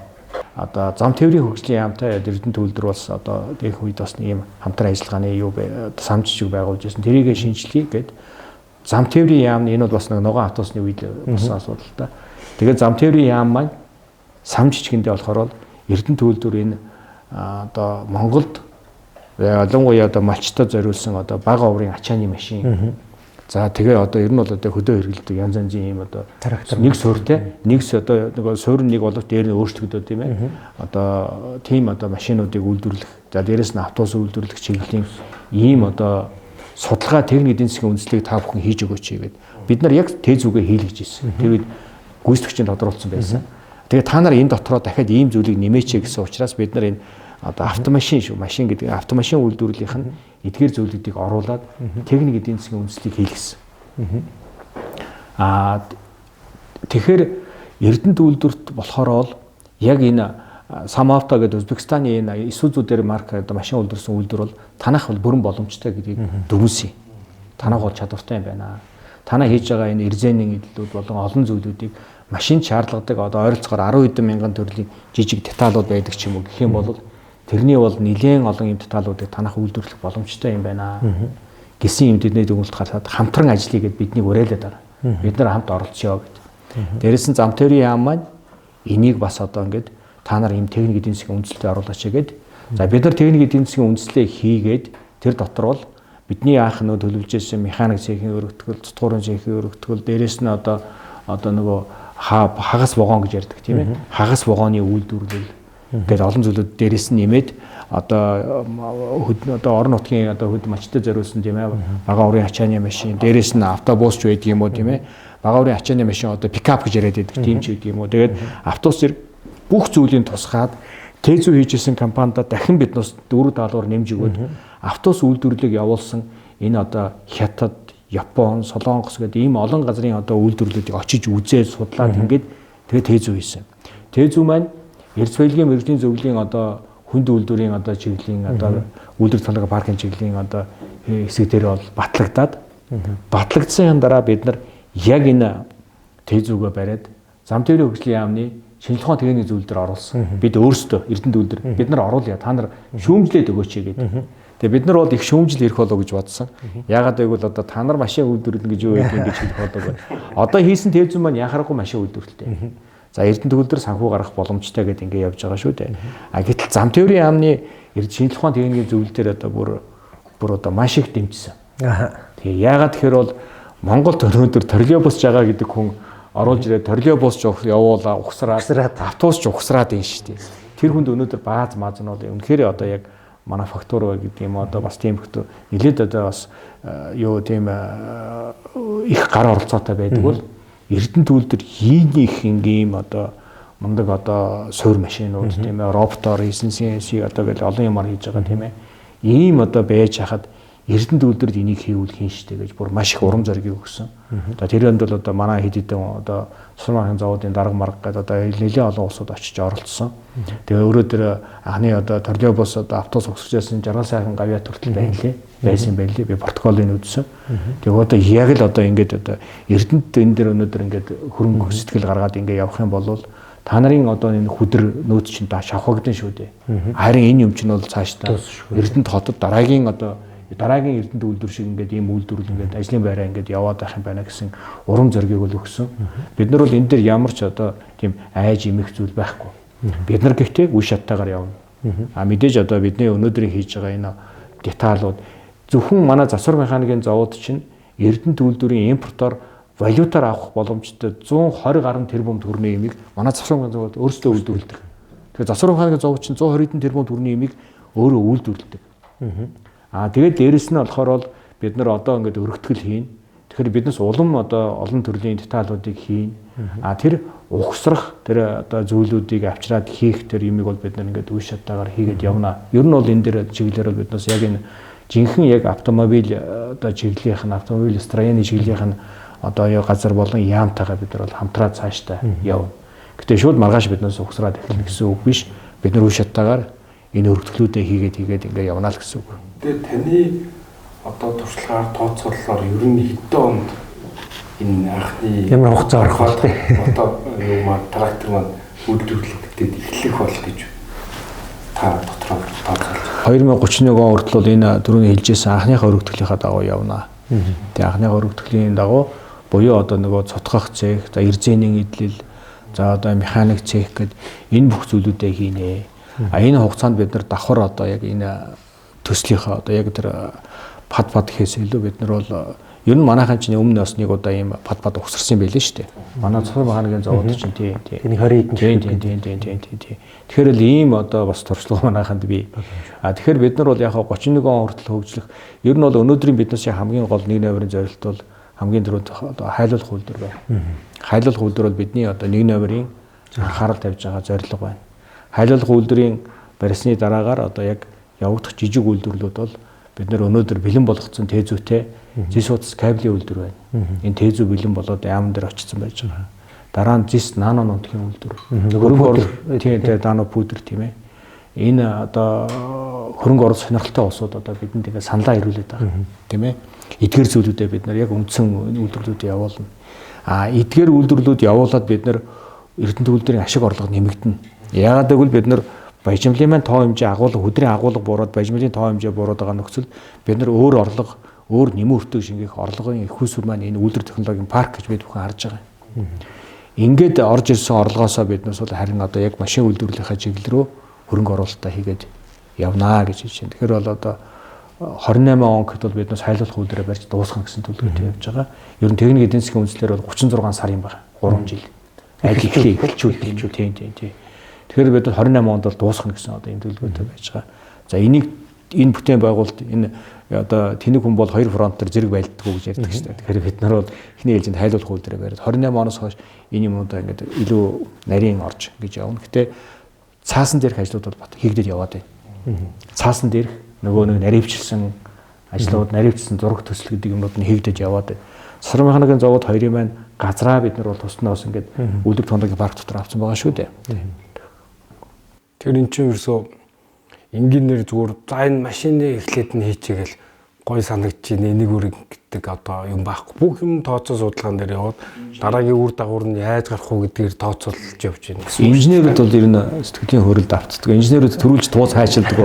Одоо зам тээврийн хөгжлийн яамтай эрдэнэ төвлөрдөр бас одоо дэх үед бас ийм хамтран ажиллагааны юу самжиж байгуулж байсан. Тэрийг шинжилье гэд зам тээврийн яам энэ бол бас нэг ногоон автобусны үед болсон асуудал та. Тэгээд зам тээврийн яам маань самжижгэндээ болохоор эрдэнэ төвлөрдөр энэ одоо Монголд ялангуяа одоо малчтад зориулсан одоо бага оврын ачааны машин. За тэгээ одоо ер нь бол одоо хөдөө хэрэглэдэг янз янзын юм одоо нэг суурьтай нэг одоо нөгөө суурь нэг болов дээр нь өөрчлөгдөв тийм ээ. Одоо тийм одоо машинуудыг үйлдвэрлэх. За дээрэс нь автобус үйлдвэрлэх чиглэлийн ийм одоо судалгаа техник эдийн засгийн үндэслэлийг та бүхэн хийж өгөөч гэдэг. Бид нар яг тез үгээ хийлгэж ирсэн. Тэр үед гүйцэтгэгчид тодруулсан байсан. Тэгээ та нар энэ дотроо дахиад ийм зүйлийг нэмээч гэсэн учраас бид нар энэ одоо автомашин шүү. Машин гэдэг автомашин үйлдвэрлэлийнх нь эдгээр зүйлүүдийг оруулаад техник эдийн засгийн үндэслэлийг хийлгэсэн. Тэгэхээр Эрдэнэт үйлдвэрт болохоор бол яг энэ Самавто гэдэг Узбекистаны энэ Исузу дээр марк одоо машин үйлдвэрсэн үйлдвэр бол танах бол бүрэн боломжтой гэдгийг дүгнсэн. Танах бол чадвартай юм байна. Танаа хийж байгаа энэ эрзэнийн эдлүүд болон олон зүйлүүдийг машин шаардлагадаг одоо ойролцоогоор 10 хэдэн мянган төрлийн жижиг деталууд байдаг ч юм уу гэх юм бол тэрний бол нэлээд олон юм деталуудыг танах үйлдвэрлэх боломжтой юм байна гэсэн юм тэдний дүгнэлт гаргаад хамтран ажиллая гэд биднийг уриалаад байгаа. Бид нар хамт оролцъё гэд. Дээрээс нь зам тээврийн яам маань энийг бас одоо ингээд та нар ийм техник эдийн засгийн үндэслэлд оруулаач гэд. За бид нар техник эдийн засгийн үндэслэлээ хийгээд тэр дотор бол бидний анх нөө төлөвлөжсэн механик цехийн өргөтгөл, цутгуурын цехийн өргөтгөл, дээрэс нь одоо нөгөө хагас вагон гэж ярьдаг тийм ээ. Хагас вагоны үйлдвэрлэл гэдэг олон зүйлүүд дээрэс нь нэмээд одоо орон нутгийн одоо хөд мачтай зориулсан тийм ээ. Бага урын ачааны машин, дээрэс нь автобус ч байдаг юм уу тийм ээ. Бага урын ачааны машин одоо пикап гэж яриад байдаг тийм ч байдаг юм уу. Тэгээд автобус зэрэг бүх зүйлийг тусгаад Тэзүү хийжсэн компанида дахин биднээс 4 доллар нэмж өгөөд автобус үйлдвэрлэлийг явуулсан энэ одоо Хятад, Япон, Солонгос гэдэг ийм олон газрын одоо үйлдвэрлэлийг очиж үзээд судлаад ингээд тэгээд Тэзүү хийсэн. Тэзүү маань Эрдэс баялагын мэргэжлийн зөвлөлийн одоо хүнд үйлдвэрийн одоо чиглэлийн одоо үйлдвэр цалингаа паркын чиглэлийн одоо хэсэг дээр бол батлагдсан дараа бид нар яг энэ Тэзүүгээ бариад зам тээврийн хөгжлийн яамны шинжилгээ ухааны техникийн зөвлөл дээр оруулсан. Бид өөрсдөө Эрдэнэ үйлдвэр бид нар оруулъя. Та нар шүүмжлээд өгөөч гэдэг. Тэгээ бид нар бол их шүүмжил ирэх болов гэж бодсон. Яагаад гэвэл одоо та нар машин үйлдвэрлэн гэж юу гэдэг ингэж хэлэх болов. Одоо хийсэн Тэзүү маань яхахгүй машин үйлдвэрлэлтэй. За Эрдэнэ үйлдвэр санхүү гаргах боломжтой гэдээ ингэ явж байгаа шүү дээ. А гэтэл зам тээврийн яамны шинжилгээ ухааны техникийн зөвлөл дээр одоо бүр одоо маш их дэмжсэн. Тэгээ яагаад тэгэхээр бол Монголд өнөөдөр троллейбус жагаа гэдэг хүн оруулж ирээд троллейбус ч явуулаа ухсраад автобус ч ухсраад ин шүү дээ. Тэр хүнд өнөөдөр бааз мааз нь бол үнэхээр одоо яг мануфактур гэдэг юм одоо бас тийм хөтө нэлээд одоо бас юу тийм их гар оролцоотой байдаг бол Эрдэнэ үйлдвэр хийх ингээм одоо мундаг одоо суур машинууд тийм ээ роботоор хийсэн CNC одоо гэл олон юмар хийж байгаа тийм ээ. Ийм одоо байж хахад Эрдэнэ үйлдвэрд энийг хийвэл хийн штэ гэж бүр маш их урам зориг өгсөн. Одоо тэр өнд бол одоо манай хэд хэдэн одоо цусрын заводын дарга марга гэдэг одоо нэлээд олон улсууд очиж оролцсон. Тэгээ өөрөө тэр анхны одоо троллейбус одоо автобус угсарчсан жаргал сайхан гавьяа төртөл байсан байлээ. Би протоколыг үзсэн. Тэгээ одоо яг л одоо ингээд одоо Эрдэнэт энэ дэр өнөөдөр ингээд хөрөнгө сэтгэл гаргаад ингээд явах юм бол та нарын одоо энэ хүдэр нөөц чинь шавхагдана шүү дээ. Харин энэ юм чинь бол цаашдаа Эрдэнэт хотод дараагийн Эрдэнэт үйлдвэр шиг ингээд ийм үйлдвэрлэл ингээд ажлын байраа ингээд яваад байх юм байна гэсэн урам зориг бол өгсөн. Бид нар бол энэ дээр ямар ч одоо тийм айж имэх зүйл байхгүй. Бид нар гэхдээ үе шаттайгаар явна. А мэдээж одоо бидний өнөөдрийн хийж байгаа энэ деталууд зөвхөн манай засвар механикийн завод чинь Эрдэнэт үйлдвэрийн импортоор валютаар авах боломжтой 120 гаруй тэрбум төгрөгийн имийг манай засвар механикийн завод өөрсдөө үйлдвэрлэдэг. Тэгэхээр засвар механикийн завод чинь 120 тэрбум төгрөгийн имийг өөрөө үйлдвэрлэдэг. Тэгээд дээрэс нь болохоор бол бид нар одоо ингээд өргөтгөл хийн. Тэгэхээр биднес улам одоо олон төрлийн деталуудыг хийн. Тэр ухсрах тэр одоо зүйлүүдийг авчраад хийх тэр юмыг бол бид нар ингээд үе шаттайгаар хийгээд явна. Ер нь бол энэ дээр чиглэлээр биднес яг энэ жинхэнэ яг автомобиль одоо чиглэлийнх нь автомобиль строены чиглэлийнх нь одоо яг газар болон яамтайгаа бид нар бол хамтраад цаашдаа явна. Гэтэ шууд маргааш биднес ухсраад эхлэх гэсэн үг биш. Бид нар үе шаттайгаар энэ өргөтгөлүүдээ хийгээд ингээд явна л гэсэн үг. Тэгээ таны одоо туршлагаар тооцооллоор ер нь хэдэн онд энэ анхны ямар хугацаа орох вэ? Одоо юу маань трактор маань үйлдвэрлэгдээд эхлэх бол гэж та дотроо тооцоолж. 2031 он хүртэл энэ дөрөвний хэлжсэн анхныхаа өргөтгөлийнхаа дагуу явна. Тэгээ анхныхаа өргөтгөлийн дагуу буюу одоо нөгөө цутгах цех, за эрзэний эдлэл, за одоо механик цех гэд энэ бүх зүйлүүдээ хийнэ. Энэ хугацаанд бид нар давхар одоо яг энэ төслийнхаа одоо яг тэр пад хийхээс илүү бид нар бол ер нь манайхан чинь өмнө бас нэг удаа ийм пад угсарсан байлээ шүү дээ. Манай цусрын механикийн завод чинь тийм. Энэ 20 тийм. Тэгэхээр л ийм одоо бас туршлага манайханд бий. Тэгэхээр бид нар бол яг 31 он хүртэл хөгжлөх ер нь бол өнөөдрийн биднээс хамгийн гол нэг номерын зорилт бол хамгийн түрүүнд одоо хайлуулах үйлдвэр байна. Хайлуулах үйлдвэр бол бидний одоо нэг номерын анхаарал тавьж байгаа зорилго байна. Хайлуулах үйлдвэрийн барьсны дараагаар одоо яг явагдах жижиг үйлдвэрлэлүүд бол бид нар өнөөдөр бэлэн болгоцсон Тэзүүтэй зис утас кабелийн үйлдвэр байна. Энэ Тэзүү бэлэн болоод яамн дээр очсон байж байгаа. Дараа нь зис нано нутгийн үйлдвэр. Хөрөнгө оруулалт тийм дано пүүдэр тийм ээ. Энэ одоо хөрөнгө оруулалт сонирхолтой улсууд одоо бидэнд ингээ саналаа ирүүлээд байгаа. Тийм ээ. Эдгээр зүйлүүдээ бид нар яг үндсэн үйлдвэрлэлүүд явуулна. Эдгээр үйлдвэрлэлүүд явуулаад бид нар Эрдэнэт үйлдвэрийн ашиг орлого нэмэгдэнэ. Яагаад гэвэл бид нар баяжмлын маань тоо хэмжээ агуулга хөдрийн агуулга буураад баяжмлын тоо хэмжээ буураад байгаа нөхцөл бид нар өөр орлого өөр нэмэн өртөг шингээх орлогын их усүр маань энэ үйлдвэр технологийн парк гэж бид бүхэн харж байгаа. Ингээд орж ирсэн орлогоосоо биднээс бол харин одоо яг машин үйлдвэрлэлийн чиглэл рүү хөрөнгө оруулалтаа хийгээд явнаа гэж хэлж байна. Тэгэхээр бол одоо 28 он гэхэд бол бид нар сайлуулах үйлдвэрээ барьж дуусгах гэсэн төлөвлөгөөтэй явж байгаа. Ер нь техник эдийн засгийн үндэслэлээр бол 36 сар юм байна. 3 жил. Ажил эхлүүлж тийм. Тэгэхээр бид нар 28 онд бол дуусгах гэсэн одоо энэ төлөвлөгөөтэй байж байгаа. За энэ бүтээн байгуулалт энэ одоо тэнэг хүн бол хоёр фронтоор зэрэг байлддаг гэж ярьдаг шүү дээ. Тэгэхээр бид нар бол эхний ээлжинд хайлуулах үйлдвэрээ бариад 28 оноос хойш энэ юмудаа ингээд илүү нарийн орж гэж явна. Гэтэ цаасан дээрх ажлууд бол хийгдэж яваад байна. Цаасан дээрх нөгөө нэг наривчлсан ажлууд, наривчлсан зураг төсөл гэдэг юмнууд нь хийгдэж яваад байна. Сар механикийн завод хоёрын маань газраа бид нар бол туснаас ингээд үлдэх тоног парк дотор авсан байгаа шүү дээ. Тэр эн чинь ерөөсөө инженеэр зүгээр за энэ машины эхлээд нь хийчихгээл гой санагдчих энийг үрэг гэдэг одоо юм байхгүй. Бүх юм тооцоо судалгаан дээр яваад дараагийн үр дагавар нь яаж гарах уу гэдгээр тооцоолж явж байна гэсэн. Инженерүүд бол ер нь сэтгэлийн хөрөлд автдаг. Инженерүүд төрүүлж тууз хайшилдаг.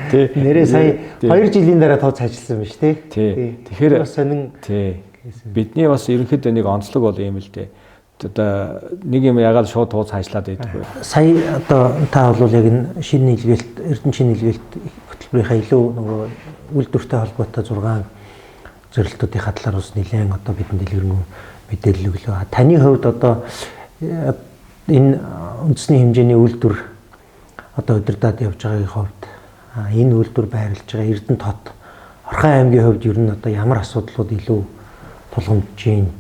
Тэ. Нэрээ сая 2 жилийн дараа тооц ажилласан биз тий. Тэгэхээр бас сонин бидний бас ерөнхийдөө нэг онцлог бол юм л дээ. Одоо нэг юм ягаад шууд тууз хайшлаад байдаггүй. Сая одоо та бол яг энэ шинэ нийлгэлт, Эрдэнэ шинэ нийлгэлт хөтөлбөрийнхаа илүү нөгөө үйлдвэртэй холбоотой 6 зорилтуудынхаа талаар бас нэлээд одоо бидэнд дэлгэрэнгүй мэдээлэл өглөө. Таны хувьд одоо энэ үндэсний хэмжээний үйлдвэр одоо удирдаад явж байгаагийн хувьд энэ үйлдвэр байрлаж байгаа Эрдэнэ хот Орхон аймгийн хувьд ер нь одоо ямар асуудлууд илүү тулгамдж байна?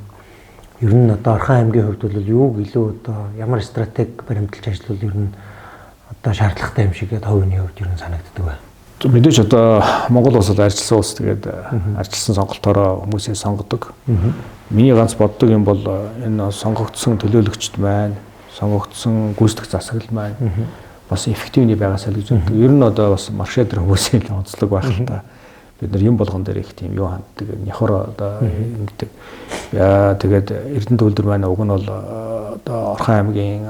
Ер нь одоо Орхон аймгийн хувьд бол юуг илүү одоо ямар стратеги баримталж ажиллавал ер нь одоо шаардлагатай юм шиг гээд хувийн хувьд ер нь санагддаг байна. Мэдээж одоо Монгол улсад арчилсан улс тэгээд арчилсан сонголтоороо хүмүүсээ сонгодог. Миний ганц боддог юм бол энэ сонгогдсон төлөөлөгчд маань, сонгогдсон гүйцэтгэх засаглал маань бас эффективний байгаасаа л гэж боддог. Ер нь одоо бас маршадер хүмүүсийн онцлог байх л та. Бид нар юм болгон дээр их тийм юу ханддаг, нөхөр одоо ингэдэг. Яа тэгээд Эрдэнэ төлөвлөр маань уг нь бол одоо Орхон аймгийн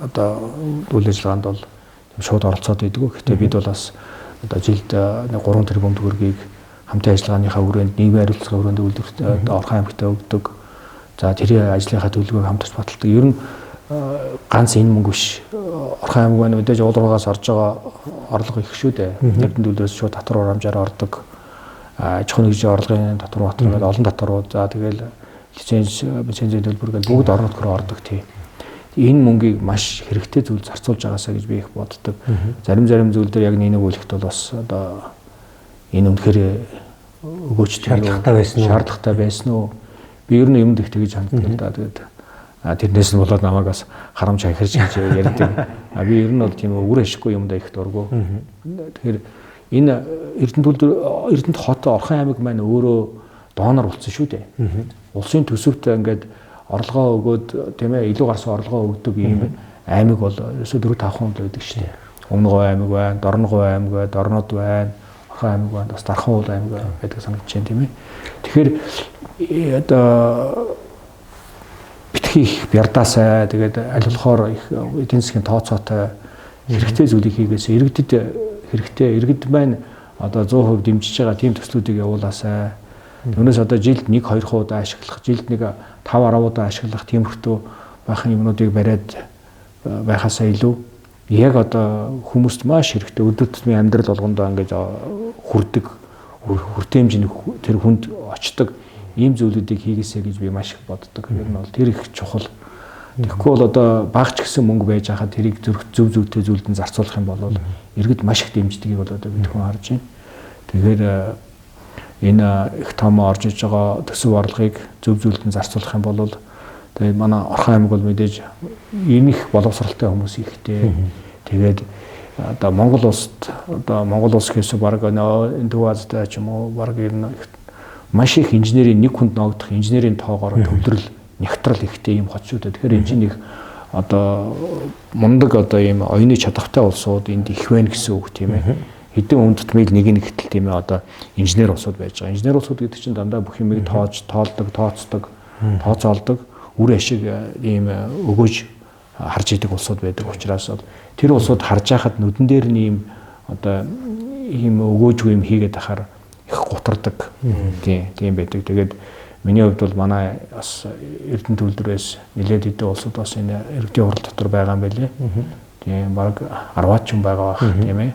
одоо үйл ажиллагаанд бол шууд оролцоод байдаг. Гэхдээ бид бол бас одоо жилд 3 тэрбум төгрөгийг хамтын ажиллагааныхаа хүрээнд нийгмийн хариуцлагын хүрээнд үйлдвэрт Орхон аймагт өгдөг. За тэр ажлынхаа төлөвлөгөөг хамтарч баталдаг. Ер нь ганц энэ мөнгө биш. Орхон аймаг маань мэдээж уулуугаас орж байгаа орлого их шүү дээ. Эрдэнэ төлөвлөрөөс шууд татвар урамжаар ордог. Аж ахуйн нэгжийн орлогын татвар гэдэг олон татварууд. За тэгэл лицензийн төлбөр гэдэг бүгд орон нутгаар ордог тий. Энэ мөнгийг маш хэрэгтэй зүйл зарцуулж байгаасаа гэж би их боддог. Зарим зүйл дээр яг нэг үйлэхт бол бас одоо энэ үнэхээр өгөөч шаардлагатай байсан уу? Би ер нь юмд их тэгж ханддаг л да. Тэгээд тэрнээс нь болоод намайг бас харамж ахирч гэж ярьдаг. Би ер нь бол тийм өгөр ашиггүй юмдаа их дургу. Тэгэхээр энэ Эрдэнэ хот Орхон аймаг маань өөрөө донор болсон шүү дээ. Улсын төсөвт ингээд орлогоо өгөөд тийм ээ илүү гарсан орлогоо өгдөг ийм аймаг бол ерөөсөө 4-5 хүнд л байдаг шүү дээ. Өмнөговь аймаг байна, Дорноговь аймаг байна, Дорнод байна, Орхон аймаг байна, бас Дархан уул аймаг байдаг санагдаж байна тийм ээ. Тэгэхээр одоо битгий их бярдаасаа тэгээд аль болохоор их эдийн засгийн тооцоотой хэрэгтэй зүйлийг хийгээсээ иргэд маань одоо 100% дэмжиж байгаа тийм төслүүдийг явуулаасаа. Түүнээс одоо жилд 1-2 удаа ашиглах, жилд 5-10 удаа ашиглах тиймэрхүү баахан юмнуудыг бариад байхаасаа илүү яг одоо хүмүүст маш хэрэгтэй өдөр тутмын амьдрал болгондоо ингэж хүрдэг хүртэм хэмжээний тэр хүнд очдог ийм зүйлүүдийг хийгээсэй гэж би маш их боддог. Ер нь бол тэр их чухал. Тэгэхгүй бол одоо багч гэсэн мөнгө байж хахад тэрийг зөв зүйтэй зүйлд нь зарцуулах юм бол иргэд маш их дэмждгийг бол одоо бид хүн харж байна. Тэгэхээр энэ их том орж иж байгаа төсөв орлогыг зөв зүйлд нь зарцуулах юм бол тэгээд манай Орхон аймаг бол мэдээж энэ их боловсралтай хүмүүс ихтэй. Тэгээд одоо Монгол улс гэсэн баг энэ Төв Азитай ч юм уу баг энэ маш их инженерийн нэг хүнд ногдох инженерийн тоогоор төвлөрөл нягтрал ихтэй юм хот шүү дээ. Тэгэхээр энэ чинь их одоо мундаг одоо ийм оюуны чадвартай улсууд энд их байна гэсэн үг тийм ээ. Хэдэн хүндэтмийг нэг гэтэл тийм ээ одоо инженер улсууд байж байгаа. Инженер улсууд гэдэг чинь дандаа бүх юмыг тоолдог, тооцоолдог, үр ашиг ийм өгөөж харж идэг улсууд байдаг учраас тэр улсууд харж байхад нүдэн дээр нь ийм одоо ийм өгөөжгүй юм хийгээд ахаар их гутардаг. Тийм байдаг. Тэгээд миний хувьд бол манай бас Эрдэнэ төлөвлөрөөс нэлээд хэдэн улсууд бас энэ иргэдийн хурал дотор байгаа юм байлээ. Тийм баг 10-аад ч юм байгаа бах тийм ээ.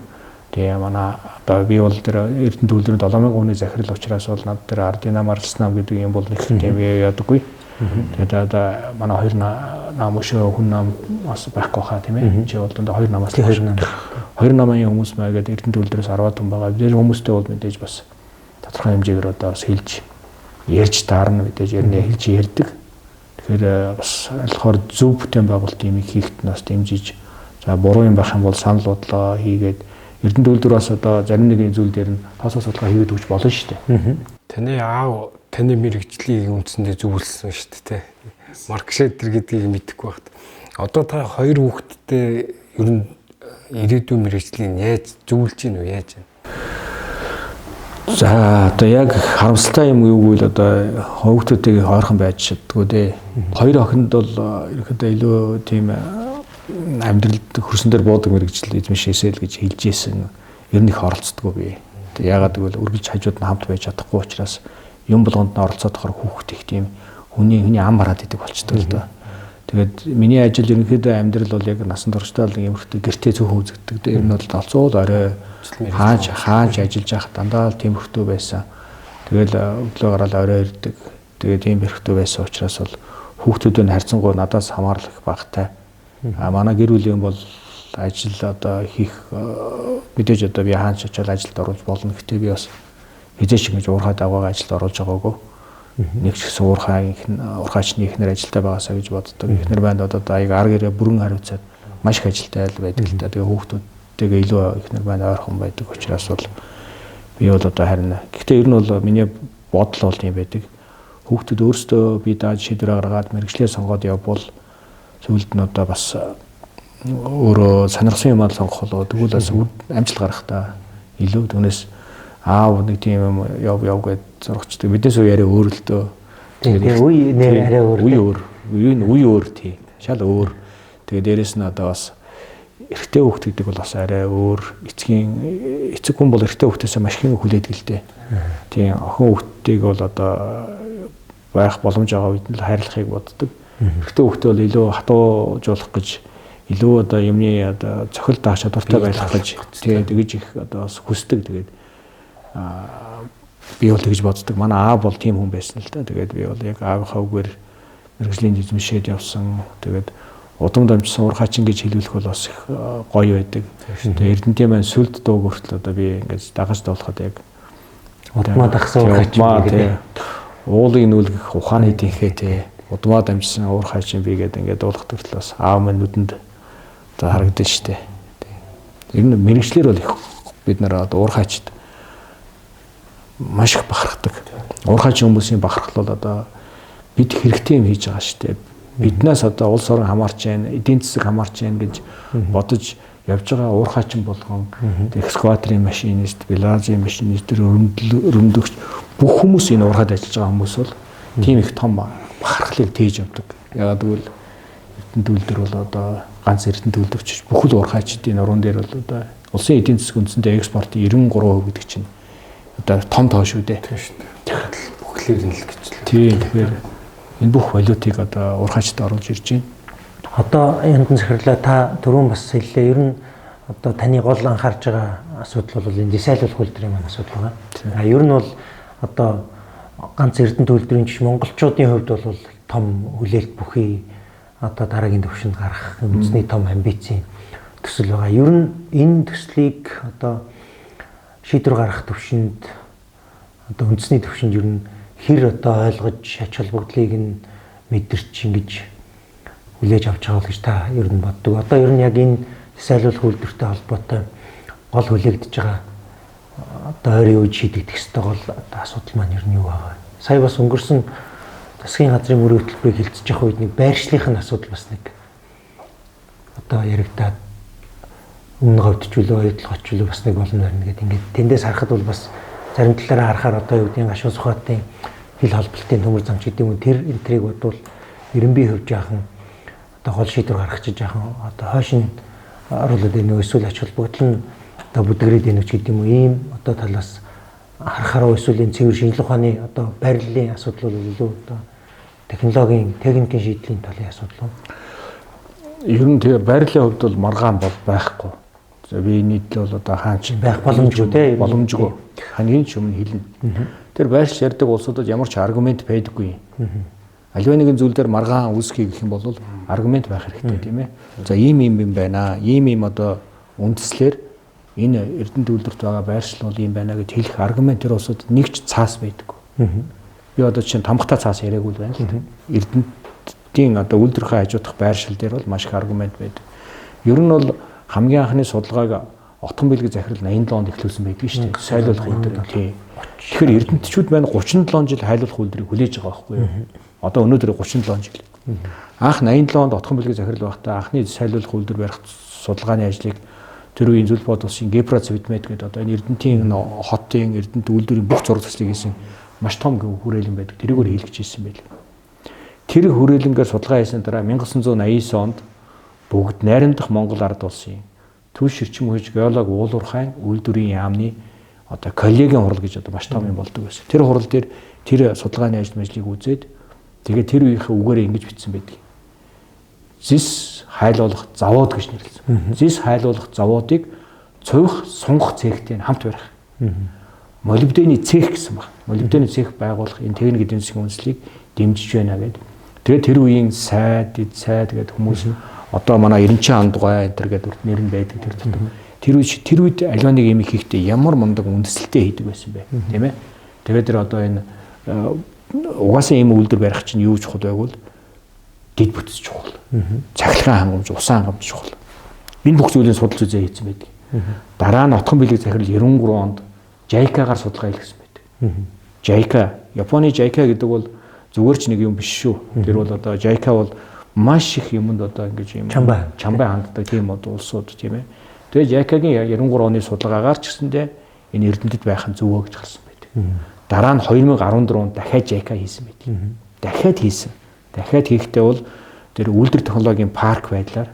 Тэгээ манай одоо би бол тэр Эрдэнэ төвлөрийн 7000 хүний захирал учраас бол над тэр ардын нам арчс нам гэдэг юм бол нэг тийм яадаггүй. Тэгээд одоо манай хоёр нам өшөө хүн нам бас байхгүй хаа тийм ээ. Чи бол одоо хоёр намаас хоёр намын хүмүүс маягаад Эрдэнэ төвлөрөөс 10 хүн байгаа. Тэр хүмүүстэй бол мэдээж бас тодорхой хэмжээгээр одоо бас хэлж ярьж таарна мэдээж хэлж ярьдаг. Тэгэхээр бас болохоор зөв бүтээн байгуулалт юм хийхэд нь бас дэмжиж за буруу юм байх юм бол санал бодлоо хийгээд Эрдэнэ төвлөрөөс одоо зарим нэгэн зүйл дээр нь тоосоо судалгаа хийгээд өгч болно шүү дээ. Таны аав таны мэрэгжлийг үндсэндээ зөвлөсөн шүү дээ. Маркшедер гэдгийг мэдэхгүй багт. Одоо та хоёр хүүхэдтэй ер нь ирээдүйн мэрэгжлийг яаж зөвлөж гин үү яаж байна? За одоо яг харамсалтай юм юу гэвэл одоо хүүхдүүдийг ойрхон байж чаддгүй дээ. Хоёр охинд бол ерөөдөө илүү тийм амьдралд хөрсөн дээр буудаг мэрэгжил эзэмшээсэй л гэж хэлж ийсэн. Ер нь их оролцдоггүй би. Яагаад гэвэл үргэлж хажууд нь хамт байж чадахгүй учраас юм болгонд нь оролцоод тохор хүүхд их тийм хүний ам бараад идэг болчтой л доо. Тэгээд миний ажил ерөнхийдөө амьдрал бол яг насан туршдаа л юмхтэй гэртээ цөөхөн үзэгдэг. Ер нь бол олцоо л орой хааж ажиллаж явах дандаа л тийм хөртөө байсан. Тэгэл өглөө гараад орой ирдэг. Тэгээд тийм хөртөө байсан учраас бол хүүхдүүдийн харьцангуй надаас хамаарлах багтай. Манай гэр бүлийн бол ажил одоо хийх мэдээж одоо би хаач очиод ажилд оруулж болно. Гэтэ би бас хизээч ингэж уурхай дагаагаа ажилд оруулж байгаагүй. Нэг ч гэсэн уурхайчны ихнэр ажилдаа байгаасаа гэж боддог. Ихнэр байнд одоо аяг ар гэрээ бүрэн хариуцаад маш их ажилтай байдаг л да. Тэгээ хүүхдүүдтэйгээ илүү ихнэр байнд ойрхон байдаг учраас бол би бол одоо харин гэхдээ ер нь бол миний бодол бол юм байдаг. Хүүхдүүд өөрсдөө би дааж шийдвэр гаргаад мэрэгчлээ сонгоод явбал зүйлд нь одоо бас өөрөө сонирхсан юм аа сонгох болоо тэгвэл бас амжилт гарах та илүү түүнээс аав нэг тийм юм яв гэд зургчдаг. Биднээс уу яриа өөр л дөө. Тэгээд үе нэр арай өөр. Үе өөр тий. Шал өөр. Тэгээд дээрэс нь одоо бас эрэгтэй хүүхд гэдэг бол бас арай өөр. Эцэг хүн бол эрэгтэй хүүхдээсээ маш их хүлээдэг л дээ. Тийм охин хүүхдийг бол одоо байх боломж байгаа үед нь хайрлахыг боддог. Эрэгтэй хүүхдээ бол илүү хатуужуулах гэж илүү одоо юмны одоо цохил даах чадвартай байх гэж тэгэж их одоо бас хүсдэг. Тэгээд би бол тэгж боддог. Манай аав бол тийм хүн байсан л да. Тэгээд би бол яг аавынхаа үгээр мэрэгжлийн эзэмшээд явсан. Тэгээд удам дамжсан уурхайчин гэж хэлүүлэх бол бас их гоё байдаг. Тэгээд Эрдэнтийн маань сүлд дууг хүртэл одоо би ингэж дагаж дуулахад яг удмаа дагсан уурхайчин гэдэг. Уулыг нүүлгэх ухааны тэнхээ те удмаа дамжсан уурхайчин би гэдэг ингээд дуулах хүртэл бас аав маань нүдэнд одоо харагдаж штэ. Ер нь мэрэгчлэр бол их бид нар одоо уурхайчд маш их бахархдаг. Уурхайч хүмүүсийн бахархал бол одоо бид хэрэгтэй юм хийж байгаа шүү дээ. Биднээс одоо улс орон хамаарч байна, эдийн засаг хамаарч байна гэж бодож явж байгаа уурхайчин болгон экскаваторын машинист, билажийн машинист өрөмдөгч бүх хүмүүс энэ уурхайд ажиллаж байгаа хүмүүс бол тийм их том бахархлыг тээж явдаг. Яагаад гэвэл Эрдэнэ төвлөр бол одоо ганц Эрдэнэ төвлөрч бүхэл уурхайчдын уран дээр бол одоо улсын эдийн засаг үндсэндээ экспортын 93% гэдэг чинь одоо том тоо шүү дээ. Тийм шүү дээ. Бүхлээр нь л гэж л. Тийм. Тэгэхээр энэ бүх валютыг одоо уурхайчд оруулж ирж байна. Одоо яндан захирлаа та түрүүн бас хэллээ. Ер нь одоо таны гол анхаарч байгаа асуудал бол энэ дисайлуулах үйлдвэрийн маань асуудал байгаа. Ер нь бол одоо ганц Эрдэнэ төвлөрийн жиш монголчуудын хувьд бол том хүлээлт бүхий одоо дараагийн төвшөнд гарах үндэсний том амбицийн төсөл байгаа. Ер нь энэ төслийг одоо шийдвэр гаргах төвшөнд одоо үндэсний төвшөнд ер нь хэр одоо ойлгож ач холбогдлыг нь мэдэрч ингэж хүлээж авч байгаа гэж та ер нь боддог. Одоо ер нь яг энэ дисайлуулах үйлдвэртэй холбоотой гол хүлээгдэж байгаа одоо ойрын үед шийдэгдэх ёстой гол асуудал маань ер нь юу байгаа вэ? Сая бас өнгөрсөн засгийн газрын мөрийн хөтөлбөрийг хилцэж явах үед нэг байршлийнхын асуудал бас нэг одоо яригдаад өмнө говьдчүүлээ оюутлогчүүлээ бас нэг болон нарна гэдэг. Ингээд тэндээс харахад бол бас зарим талаараа харахаар одоо юу гэдгийг гашуун сухатын хил холболтын төмөр замч гэдэг юм тэр энтрийг бодвол Эренбийн хувьд жаахан одоо гол шийдвэр гаргачих жаахан одоо хойш нь оруулаад энэ эсвэл ач холбогдол нь одоо бүдгэрээд энэ ч гэдэг юм уу ийм одоо талаас харахаараа эсвэл энэ цэвэр шинжилгээ ухааны одоо байрлалын асуудал бол илүү одоо техникийн шийдлийн талын асуудал. Ер нь тэгээ байрлалын хувьд бол маргаан бол байхгүй. За биений төлөө бол одоо хаач байх боломжгүй те боломжгүй. Хамгийн ч өмнө хэлнэ. Тэр байрш ярьдаг улсуудад ямар ч аргумент байдаггүй. Аливаа нэгэн зүйл дээр маргаан үүсгэх гэх юм бол аргумент байх хэрэгтэй тийм ээ. За ийм юм байна. Ийм одоо үндслэр энэ Эрдэнэт үйлдвэрт байгаа байршил бол ийм байна гэж хэлэх аргумент тэр улсууд нэг ч цаас байдаггүй. Би одоо чинь тамхтай цаас яриаггүй байна л да. Эрдэнэтийн одоо үйлдвэрхээ хажуудах байршил дээр бол маш их аргумент байдаг. Ер нь бол хамгийн анхны судалгааг отгон бэлэг захирал 87 онд эхлүүлсэн байдаг шүү дээ. Сайлуулах үйлдвэр тийм. Тэгэхээр эрдэнэтчүүд байна 37 жил хайлуулах үйлдвэрийг хүлээж байгаа байхгүй юу? Одоо өнөөдөр 37 жил. Анх 87 онд отгон бэлэг захирал байхдаа анхны сайлуулах үйлдвэр барих судалгааны ажлыг тэр үеийн Зүлбод улсын Гепрац Видмед гэдэг одоо энэ Эрдэнэтийн хотын Эрдэнэт үйлдвэрийн бүх зураг төслийг хийсэн маш том хүрээлэн байдаг. Тэрийгээр хийлгэж ирсэн байл. Тэр хүрээлэнгээр судалгаа хийсэн дараа 1989 онд бүгд найрамдах Монгол ард улсын Төв ширчим хөөж геолог уулуурхайн үйлдвэрийн яамны одоо коллегийн хурал гэж одоо маш том юм болдог байсан. Тэр хурал дээр тэр судалгааны ажил мэжлийг үзээд тэгээд тэр үеийнхээ үгээрээ ингэж бичсэн байдаг. Зис хайлуулах завод гэж нэрлэсэн. Зис хайлуулах заводыг цувх сунгах цехтэй хамт барих. Молибдены цех гэсэн баг. Молибдены цех байгуулах энэ техник эдийн засгийн үндэслэлийг дэмжиж байна гэдэг. Тэгээд тэр үеийн сайд гэдэг хүмүүс одоо манай 90 андугай энэ гэдэг нэр нь байдаг тэр дотор. Тэр үед аливаа нэг юм хийхдээ ямар мундаг үндэслэлтэй хийдэг байсан бэ, тийм ээ. Тэгээд тэр одоо энэ угаасаа ийм үйлдвэр барих чинь юу чухал байвал дэд бүтц чухал. Цахилгаан хангамж, усан хангамж чухал. Энэ бүх зүйлийг судалж үзээ хийсэн байдаг. Дараа нь отгон бэлэг захирал 93 онд JICA-гаар судалгаа хийлгэсэн байдаг. JICA, Японы JICA гэдэг бол зүгээр ч нэг юм биш шүү. Тэр бол одоо JICA бол маш их юмд одоо ингэж юм чамбай ханддаг тийм улсууд тийм ээ. Тэгээд JICA-гийн 93 оны судалгаагаар ч гэсэндээ энэ Эрдэнэтэд байх нь зөвөө гэж гарсан байдаг. Дараа нь 2014 онд дахиад JICA хийсэн байдаг. Дахиад хийсэн. Дахиад хийхдээ бол тэр үйлдвэр технологийн парк байдлаар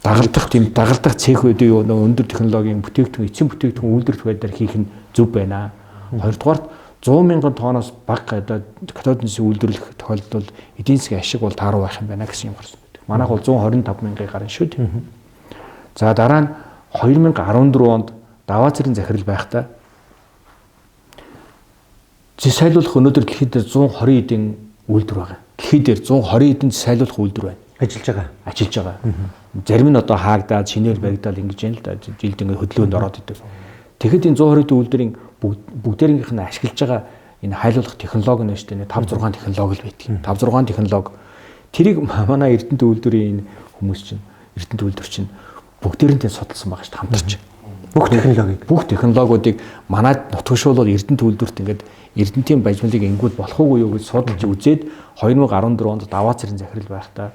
дагалдах цехүүдийн өндөр технологийн бүтээгдэхүүн, эцсийн бүтээгдэхүүн үйлдвэрт байдлаар хийх нь зөв байна. Хоёрдугаарт 100 мянган тонноос бага одоо катодын үйлдвэрлэх тохиолдолд эдийн засгийн ашиг бол тааруу байх юм байна гэсэн юм гарсан байдаг. Манайх бол 125 мянган гарна шүү дээ. За дараа нь 2014 онд даваа цэрийн захирал байхдаа зэсайлуулах өнөөдөр дэлхийд дээр 120 эдийн үйлдвэр байгаа. Дэлхийд дээр 120 эдийн зэсайлуулах үйлдвэр байна. Ажиллаж байгаа. Зарим нь одоо хаагдаад, шинээр баригдаад ингэж юм л да. Жилд ингэ хөдөлгөөнд ороод идэв. Тэгэхэд энэ 120 эдийн үйлдвэрийн бүгдээрийнх нь ашиглаж байгаа энэ хайлуулах технологи нь шүү дээ. 5-6 технологи л байдаг. 5-6 технологи. Тэрийг манай Эрдэнэт үйлдвэрийн хүмүүс чинь Эрдэнэт үйлдвэр чинь бүгдээрэнтэй судалсан байгаа шүү дээ хамтарч. Бүх технологиудыг манай нутагшуулбал Эрдэнэт үйлдвэрт ингээд Эрдэнэтийн бажмалыг ингүүл болох уу юу гэж судалж үзээд 2014 онд даваа цэрийн захирал байхдаа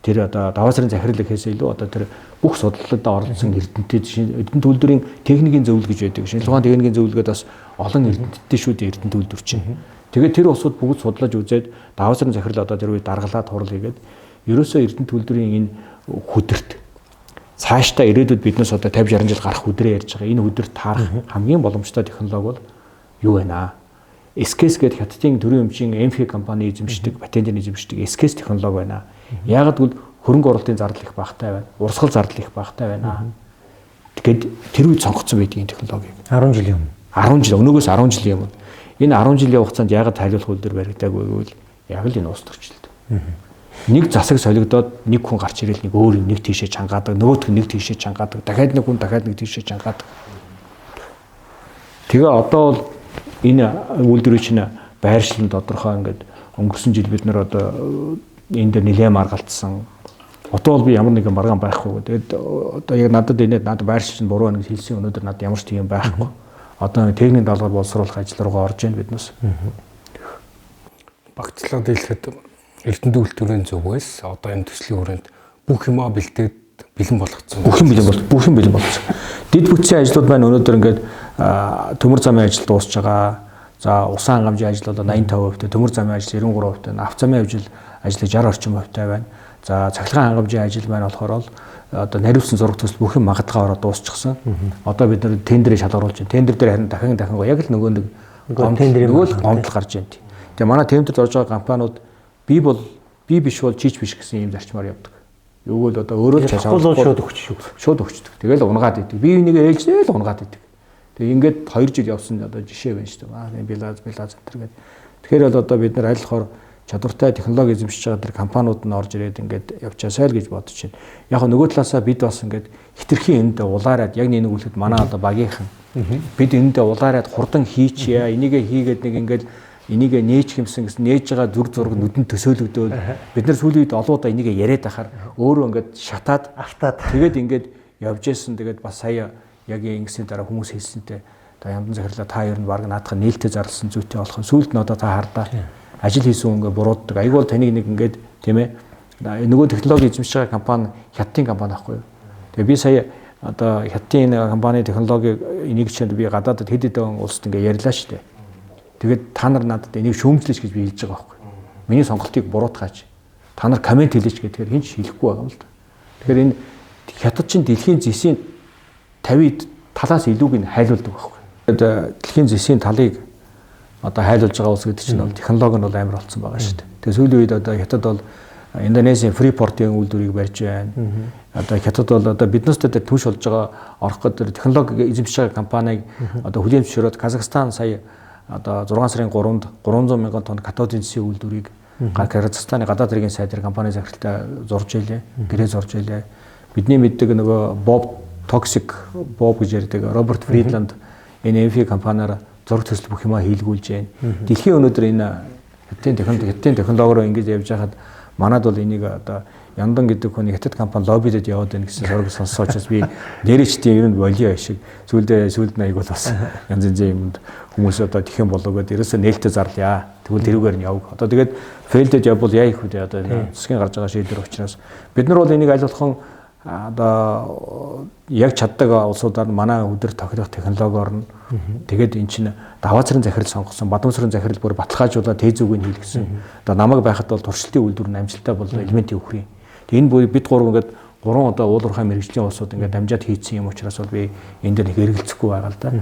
тэр одоо даваа цэрийн захирал гэхээс илүү одоо тэр бүх судалгаанд оролцсон Эрдэнэт үйлдвэрийн техникийн зөвлөл гэж байдаг. Шинжилгээний техникийн зөвлөгөөд бас олон Эрдэнэттэй шүү дээ Эрдэнэт үйлдвэр чинь. Тэгээд тэр усууд бүгд судлаж үзээд даваа цэрийн захирал одоо тэр үед даргалаад хурал хийгээд ерөөсөө Эрдэнэт үйлдвэрийн энэ хөдөрт цаашдаа ирээдүйд биднээс одоо 50-60 жил гарах хөдрөө ярьж байгаа. Энэ хөдөрт таарах хамгийн боломжтой технологи бол юу вэ наа? SKS гэдэг хятадын төрийн өмчийн MF компани эзэмшдэг, патентын эзэмшдэг SKS технологи байна. Яагаад гэвэл хөрөнгө оруулалтын зардал их багатай байна. Урсгал зардал их багатай байна. Тэгэхээр тэр үед сонгогдсон байдаг энэ технологи. 10 жилийн өмнө. 10 жил, өнөөгөөс 10 жилийн өмнө. Энэ 10 жилийн хугацаанд яагаад хайлуулах үйлдвэр баригдаагүй гэвэл яг л энэ уус төрчлөлт. Нэг засаг солигдоод нэг хүн гарч ирэл нэг өөр нэг тийшээ чангаадаг, нөгөөх нь нэг тийшээ чангаадаг, дахиад нэг хүн дахиад нэг тийшээ чангаадаг. Тэгээ одоо бол энэ үйлдвэрийн чинь байршлан тодорхой ингээд өнгөрсөн жил бид нэр одоо энэ дээр нэлээд маргалцсан. Одоо бол би ямар нэгэн маргаан байхгүй. Тэгээд одоо яг надад байршил чинь буруу байна гэж хэлсэн. Өнөөдөр надад ямар ч тийм байхгүй. Одоо техникийн даалгавар боловсруулах ажил руугаа орж байна биднээс. Багцлага дийлэхэд Эрдэнэт үйлдвэрийн зүгээс одоо энэ төслийн хүрээнд бүх юмаа бэлэн болгоцсон. Бүх юм бэлэн болгоцсон. Дэд бүтцийн ажлууд маань өнөөдөр ингээд төмөр замын ажил дуусж байгаа. За усан хангамжийн ажил бол 85%, төмөр замын ажил 93%, авто замын ажил 60 орчим хувьтай байна. За цахилгаан хангамжийн ажил маань болохоор одоо наривсан зураг төсөл бүх юм магадгаа ороод дуусчихсан. Одоо бид нар тендерийг шалгаруулж байна. Тендер дээр харин дахин яг л нөгөө нэг гомдол гарч байна. Тэгээ манай тендерд орж байгаа компаниуд би биш бол чийч биш гэсэн ийм зарчмаар явдаг. Юу л одоо өөрөө ч шууд өгч шүү. Шууд өгчдөг. Тэгэл унгаад идэг. Би энийг ээлжлээ л унгаад идэг. Тэгээ ингээд 2 жил явсан одоо жишээ байна шүү дээ. Билаз энэ гэдэг. Тэгэхээр бол одоо бид нар аль болохоор чадвартай технологи эзэмшиж байгаа тэр компаниуд нь орж ирээд ингээд явчаасай л гэж бодож байна. Яг нөгөө талаасаа бид бас ингээд хитрхийн эндээ улаарад яг нэг үлгэд манай одоо багийнхан бид эндээ улаарад хурдан хийчихье. Энийгээ хийгээд нэг ингээд энийгээ нээж хэмсэн гэсэн нээж байгаа зүр зураг нүдэнд төсөөлөгдөөл бид нар сүүлийн үед олоодаа энийгээ яриад ахаар өөрөө ингээд шатаад автаад тэгээд ингээд явж исэн. Тэгээд бас сая яг ингэсний дараа хүмүүс хэлсэнтэй одоо ямдан захирлаа та ер нь баг наадах нээлттэй зарласан зүйтэй болох. Сүүлд нь одоо та хардаа ажил хийсэн хүн ингээд бурууддаг. Айгүй бол таныг нэг ингээд тийм ээ нөгөө технологи эзэмшиж байгаа компани Хятадын компани байхгүй юу. Тэгээ би сая одоо Хятадын компани технологи энийг чинь би гадаадд хэд хэдэн улсад ингээд ярьлаа шүү дээ. Тэгээд та нар надад энийг шүүмжлэж гэж би хэлж байгаа байхгүй юу. Миний сонголтыг буруутгаач. Та нар комент хэлээч гэхээр хин ч хэлэхгүй байгаа юм л да. Тэгэхээр энэ Хятад чинь дэлхийн зэсийн 50-д талаас илүүг нь хайлуулдаг байхгүй. Тэгээд дэлхийн зэсийн талыг одоо хайлуулж байгаа улс гэдэг чинь бол технологи нь бол амар болсон байгаа шүү дээ. Тэгээ сүүлийн үед одоо Хятад бол Индонезийн Freeport-ийн үйлдвэрийг барьж байна. Одоо Хятад бол одоо биднээсээ түнш болж байгаа орох гэдэг технологи эзэмшиж байгаа компанийг одоо хүлээн зөвшөөрөөд Казахстан сая одоо 6 сарын 3-нд 300 мянган тонн катодын зэсийн үйлдвэрийг Казахстаны гадаад хэргийн сайдэр компани захиралтай зурж илээ. Гэрээ зурж илээ. Бидний мэддэг нөгөө Bob гэж ярьдаг Роберт Фридланд NMF компаниар зураг төсөл бүх юмаа хийлгүүлж байна. Дэлхийн өнөөдөр энэ Хятадын технологиор ингэж явж байхад манад бол энийг одоо Яндан гэдэг хүний Хятад компани лоббидэд яваад байна гэсэн сураг сонссоо учраас би нэрчдийн ер нь волио ашиг сүүлд нэг бол бас янз янзын юмд хүмүүс одоо тэхэн болоогоод ерөөсөө нээлттэй зарлаа. Тэгвэл тэрүүгээр нь явг. Одоо тэгээд фейлдэд явбал яа их үү одоо засгийн гарч байгаа шийдвэр учраас бид нар бол энийг аль болох одоо яг чаддаг улсуудаар манай өдөр тохирох технологиор нь тэгээд эн чинь даваацрын захирал сонгосон, бадамсрын захирал бүр баталгаажуулаад тээзүүг нь хийлгэсэн. Одоо намайг байхад бол туршилтын үйлдвэр нь амжилттай болоо элементийн үхрийн. Энэ бүр бид гурав ингээд 3 одоо уулуурхай мэрэгжлийн улсууд ингээд дамжаад хийцэн юм учраас бол би энэ дээр их эргэлзэхгүй байгаа л да.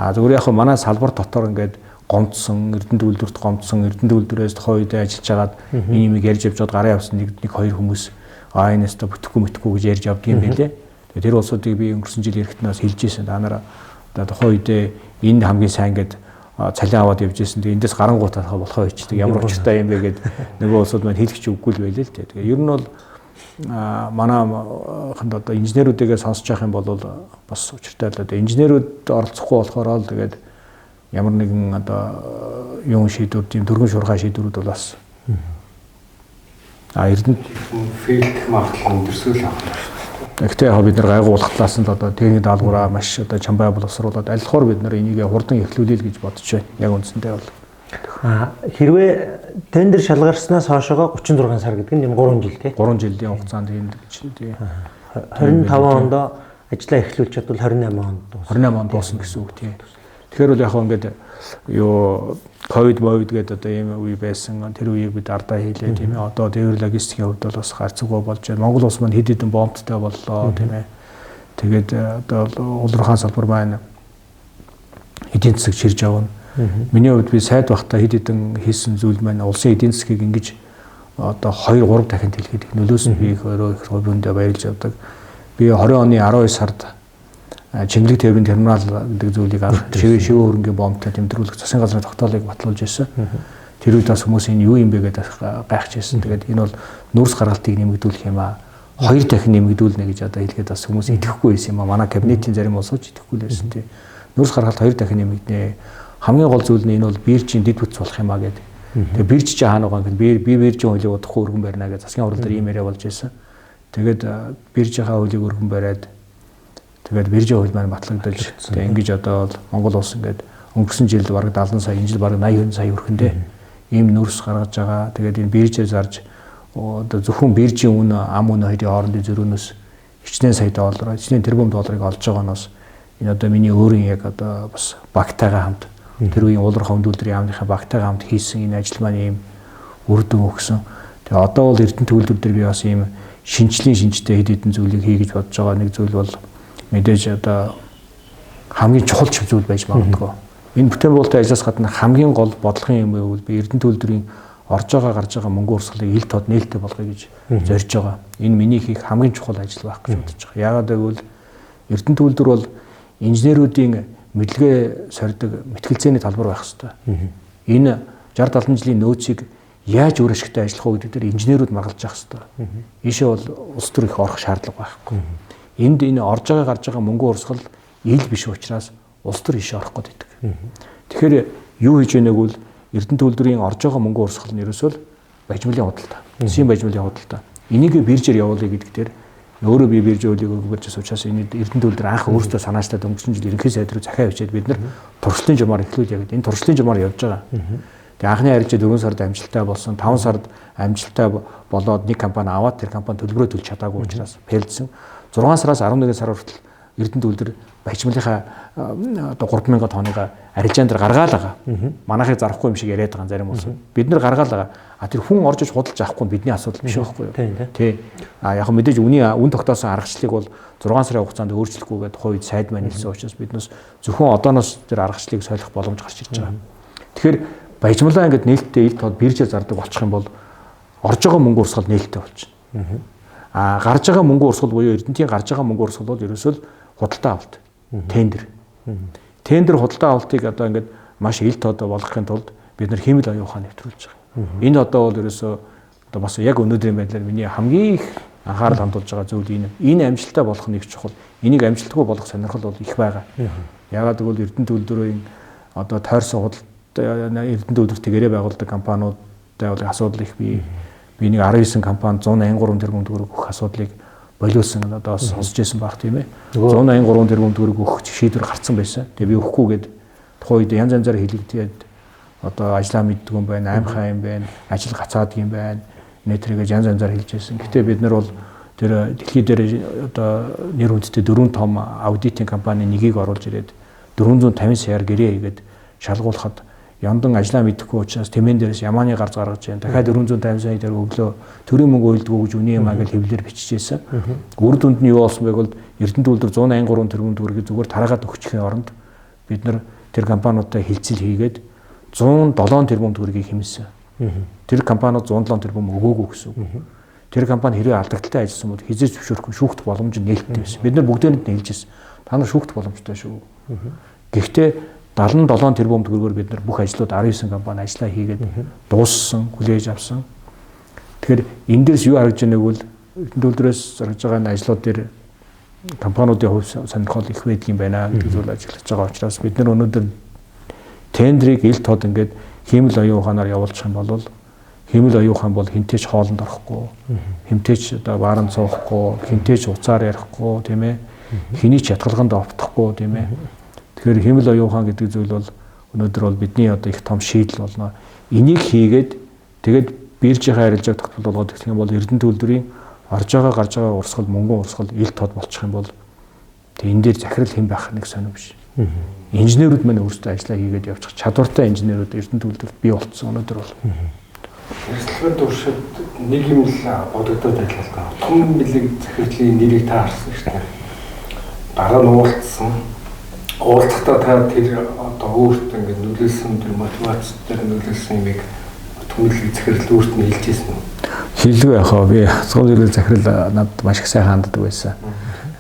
Зүгээр яг манай салбар дотор ингээд гомдсон, Эрдэнэт үйлдвэрт гомдсон, Эрдэнэт үйлдвэрээс тухайн үед ажиллаж хагаад энэ юм ярьж явж гарын явсан нэг хоёр хүмүүс энэс та бүтэхгүй гэж ярьж явдаг юм байлээ. Тэгээ тэр улсуудыг би өнгөрсөн жил эрэхтнээс хэлж ийсэн. Та нараа одоо тухайн үед энэ хамгийн сайн гэд цалин аваад явж ийсэн. Тэгээ эндээс гарангуут таахаа болохоо хийчихдэг. Ямар учиртай юм бэ гэд нөгөө улсууд маань хэлчих үгүй л байлээ л дээ. Тэгээ ер нь бол манай ханд одоо инженерүүдээ сонсож явах юм бол бас учиртай л дээ. Инженерүүд оролцохгүй болохоор л тэгээд ямар нэгэн одоо юм шийдвэр, тийм дөрвөн шуурхай шийдвэрүүд бол бас Эрдэнэт фейлдэх магадлал өндөрсгөл авах юм шүү дээ. Гэхдээ яг бид нар гайгуулах талаас нь одоо техник даалгавраа маш одоо чамбай боловсруулад аль болохоор бид нар энийг хурдан эхлүүлээ л гэж бодож байна. Яг үндсэндээ бол. Хэрвээ тендер шалгарснаас хойшоо 36 сар гэдэг нь 3 жил тий. 3 жилийн хугацаанд хийдэг чинь тий. 25 онд ажлаа эхлүүлж чадвал 28 онд дуусна. 28 онд дуусна гэсэн үг тий. Тэгэхээр бол яг хөө ингээд юу ковид гэдэг одоо ийм үе байсан. Тэр үеийг бид ардаа хийлээ тийм ээ. Одоо дээвэр логистикийн хувьд бол бас гарцгүй болж байна. Монгол улс маань хэд хэдэн бомбттай боллоо тийм ээ. Тэгээд одоо улуурхаан салбар маань эдийн засаг чирж авна. Миний хувьд би сайд багтаа хэд хэдэн хийсэн зүйл маань улсын эдийн засгийг ингэж одоо 2 3 дахин дэлгэхэд нөлөөс нь би их өөрөө их хувьдаа баярлж явдаг. Би 20 оны 12 сард Чингэлэг тээврийн терминал гэдэг зүйлийг шивээ хөрөнгөний бомбтой тэмдэглүүлэх засгийн газрын тогтоолыг батлуулж ирсэн. Тэр үед бас хүмүүс энэ юу юм бэ гэдэг гайхаж ирсэн. Тэгээд энэ бол нүүрс гаргалтыг нэмэгдүүлэх юм аа. 2 дахин нэмэгдүүлнэ гэж одоо хэлгээд бас хүмүүс итгэхгүй байсан юм аа. Манай кабинетийн зарим улсууч итгэхгүй л байсан тийм. Нүүрс гаргалт 2 дахин нэмэгдэнэ. Хамгийн гол зүйл нь энэ бол биржийн дэд бүтц болох юм аа гэдэг. Тэгээд бирж чи хаана байгаа гэвэл би биржийн хуулийг удахгүй өргөн барина гэж засгийн хурлаар ийм яриа болж ирсэн. Тэгээд биржийн хуулийг өргөн бариад тэгээд биржийн хууль маань батлагдаж тэгээд ингэж одоо Монгол улс ингээд өнгөрсөн жилд бараг 70 сая, энэ жил бараг 80 сая өрхөндөө ийм нүүрс гаргаж байгаа. Тэгээд энэ биржээр зарж одоо зөвхөн биржийн үн ам үн хоёрын хоорондын зөрүүнөөс хичнээн сая доллар, хичнээн тэрбум долларыг олж байгаа нь энэ одоо миний өөрийн яг одоо бас багтайгаа хамт тэр үеийн уулуурхай үйлдвэрийн яамныхаа багтайгаа хамт хийсэн энэ ажил маань ийм үр дүн өгсөн. Тэгээд одоо бол Эрдэнэт үйлдвэр дээр би бас ийм шинжтэй хэд хэдэн зүйлийг хий гэж бодож байгаа. Нэг зүйл бол мэдээж одоо хамгийн чухал зүйл байж магадгүй. Энэ бүтээн байгуулалтын ажлаас гадна хамгийн гол бодлогын юм бол би Эрдэнэт үйлдвэрийн орж байгаа гарч байгаа мөнгө урсгалыг ил тод нээлттэй болгоё гэж зорж байгаа. Энэ миний хийх хамгийн чухал ажил байх гэж бодож байгаа. Яагаад гэвэл Эрдэнэ төвлөрд бол инженеруудын мэдлэгээ сорьдог мэтгэлцээний талбар байх хэрэгтэй. Энэ 60-70 жилийн нөөцийг яаж өөр ашигтай ажиллах вэ гэдэг дээр инженерүүд маргалж явах хэрэгтэй. Ийшээ бол улс төр их орох шаардлага байхгүй. Энд энэ орж байгаа гарч байгаа мөнгө урсгал ил биш учраас улс төр ийшээ орох гээд байдаг. Тэгэхээр юу хийж байгааг бол Эрдэнэ төвлөрийн орж байгаа мөнгө урсгал нь ерөөсөө бажимлын худалдаа. Засгийн бажимлын худалдаа. Энийг биржээр явуулъя гэдэг дээр өөрөө би бирж өөлийг өгөөж учраас энэ Эрдэнэ төвлөр анх өөрсдөө санаачлаад өнгөрсөн жил ерөнхий сайд руу захиа бичээд бид нар туршлын жумаар эхлүүлж яг энэ туршлын жумаар явж байгаа. Тэгээ анхны харилцаа 4 сард амжилттай болсон, 5 сард амжилттай болоод нэг компани аваад тэр компани төлбөрөө төлж чадаагүй учраас фейлдсэн. 6 сараас 11 сар хүртэл Эрдэнэ төвлөр бажимлынхаа одоо 3000 тонныг арилжаан дээр гаргаал байгаа. Манайхыг зарахгүй юм шиг яриад байгаа зарим улс. Бид нар гаргаал байгаа. А тэр хүн орж иж худалж авахгүй бидний асуудал биш байхгүй юу? Тий. А яг мэдээж үн тогтоосон аргачлалыг бол 6 сарын хугацаанд өөрчлөхгүйгээд тухайн үед сайд маань хэлсэн учраас биднээс зөвхөн одооноос тэр аргачлалыг солих боломж гарч ирж байгаа. Тэгэхээр бажимлаа ингээд нээлттэй ил тод биржээр зардаг болчих юм бол орж байгаа мөнгө урсгал нээлттэй болчихно. А гарч байгаа мөнгө урсгал буюу Эрдэнэтийн гарч байгаа мөнгө урсгал бол ерөөсөө худалдаа авалт. Тендер. Тендер худалдаа авалтыг одоо ингээд маш ил тод болгохын тулд бид нар хэмэл оюун ухаан нэвтрүүлж байгаа. Энэ одоо бол ерөөсөө одоо бас яг өнөөдрийн байдлаар миний хамгийн их анхаарал хандуулж байгаа зүйл энэ амжилттай болох нэг чухал. Энийг амжилтгүй болгох сонирхол бол их байгаа. Яагаад гэвэл Эрдэнэ төвлөрийн одоо тойрсон худалдаа Эрдэнэ төвлөрт гэрээ байгуулдаг компаниудтай бол асуудал их бий. Би нэг 19 компани 183 тэрбум төгрөг өгөх асуудлыг болиулсан одоо сонсч байсан баг тийм ээ. 183 тэрбум төгрөг өгөх шийдвэр гарцсан байсан. Тэгээ би өгөхгүйгээд тухайн үед янз янзаар хэлэгдээд одоо ажиллаа мэддэг юм байна, аимхай юм байна, ажил гацаадаг юм байна. Нэтрийгээ янз янзаар хэлж байсан. Гэтэ бид нар бол тэр дэлхий дээр одоо нэр хүндтэй 4 том аудитын компани нэгийг оруулж ирээд 450 саяар гэрээ хийгээд шалгуулахад яндан ажиллаа мэдэхгүй учраас тэмээн дээрээс ямааны гарц гаргаж байна. Дахиад 450 сая дээр өглөө төрийн мөнгө уйлдгүй гэж үний юмаа гэж хэвлэлээр бичижсэн. Үр дүнд нь юу болсон бэ гэвэл Эрдэнэ төвлөр 183 тэрбум төгрөгийг зүгээр тараагаад өгчиххийн оронд бид нар тэр компаниудтай хилцэл хийгээд 107 тэрбум төгрөгийг хэмжсэн. Тэр компаниуд 107 тэрбум өгөөгүй гэсэн үг. Тэр компани хэрэг алдагдaltaй ажилласан бол хизээч зөвшөөрөхгүй шүүхт боломж нь нээлттэй байсан. Бид нар бүгдээрээ хэлжсэн. Та нар шүүхт боломжтой шүү. Гэхдээ 77 тэрбум төгрөгөөр бид нар бүх ажлууд 19 компани ажиллаа хийгээд дууссан, хүлээж авсан. Тэгэхээр энэ дээрс юу харагдж байгааг бол төвлөрөөс зарж байгаа энэ ажлууд дээр компаниудын хувь сонирхол их байдаг юм байна гэдэг зүйл ажиглаж байгаа учраас бид нар өнөөдөр тендрийг ил тод ингээд хиймэл оюун ухаанаар явуулчих юм бол хиймэл оюун ухаан бол хинтээч хоолнд орохгүй, хинтээч одоо бааранд суухгүй, хинтээч уцаар ярихгүй тийм ээ. Хэний ч ятгалганд овтохгүй тийм ээ. Тэгэхээр хиймэл оюун ухаан гэдэг зүйл бол өнөөдөр бол бидний одоо их том шийдэл болно. Энийг хийгээд тэгээд биржийн харилцааг тогтвол болгоод гэх юм бол Эрдэнэ төвлөрийн орж байгаа гарч байгаа урсгал мөнгөн урсгал ил тод болчих юм бол тэг энэ дээр захирал хэн байх нэг сонир биш. Инженерүүд маань өөрсдөө ажиллаа хийгээд явчих чадвартай инженерүүд Эрдэнэ төвлөрт бий болцсон өнөөдөр бол. Эрсдэлгийн туршид нэг юм л бодогдоод байлаа л да. Том бэлэг захирлын нэрийг та харсан шүү дээ. Дараа нь уулзсан. Уулзахдаа та тэр одоо өөртөө ингэ нөлөөлсөн тэр мотивац дээр нөлөөлсөн юмыг төмөлөг захирал өөртөө нь хэлжсэн үү? Хэлгүй яхаа би цогц ирэл захирал надад маш их сайн ханддаг байсан.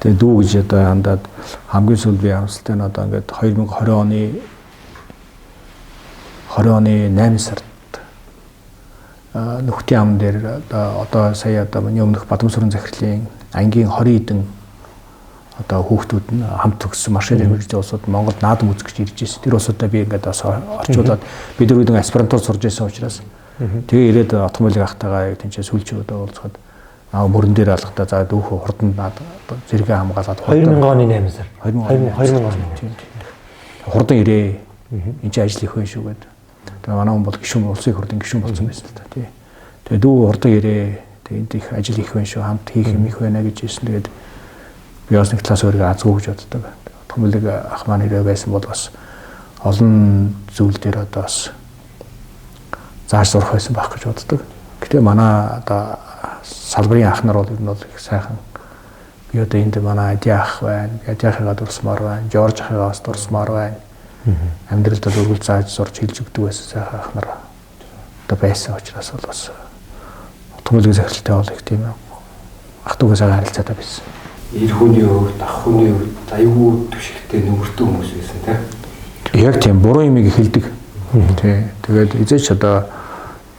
Тэгээ дүү гэж одоо хандаад хамгийн сүүл би амсалтай нь одоо ингээд 2020 оны 8 сард нөхдийн ам дээр одоо сая одоо миний өмнөх Бадамсүрэн захирлын ангийн 20 хэдэн одоо хүүхдүүд нь хамт төгссөн маршал эмэгтэй улсууд Монголд наадам үзэж ирж байсан. Тэр улсуудаа би ингээд бас орчуулад бид дөрвөн аспирантур сурж байсан учраас тэгээ ирээд отгомлыг ахтайгаа тэнцээ сүлжээ одоо уулзахад мөрөн дээр алгадаа за дүүхөө хурдан наад зэрэгээ хамгаалаад 2000 оны 8 сар 2000 оны хурдан ирээ. Энд чинь ажил их байх шүү гэдэг. Тэгээ манай хүн бол гишүүн улсын хурдан гишүүн болсон байсан л та тий. Тэгээ дүү хурдан ирээ. Тэгээ энд их ажил их байх шүү хамт хийх юм их байна гэж хэлсэн. Тэгээд би бас нэг талаас өөрийгөө азгүй гэж боддог. Отгомлыг ах маань ирээ байсан бол бас олон зүйл дээр одоо бас зааш сурах байсан байх гэж боддог. Гэтэ манай одоо салбарын ах нар бол ер нь бол их сайхан. Би одоо энд манай Ади ах байна. Ади ахыгаа дурсмаар байна. Жорж ахыгаа дурсмаар байна. Амьдралд өргөл зааж сурч хэлж өгдөг байсан сайхан ах нар. одоо байсан учраас бол бас утгамлаг захиралтай бол их тийм ах トゥ угаа сайхан харилцаатай байсан. Эр хүний хувьд, ах хүний хувьд аюул төвшигтэй нөмөртэй хүмүүс байсан тийм. Яг тийм буруу юмыг хэлдэг. Тий. Тэгээд эзэж одоо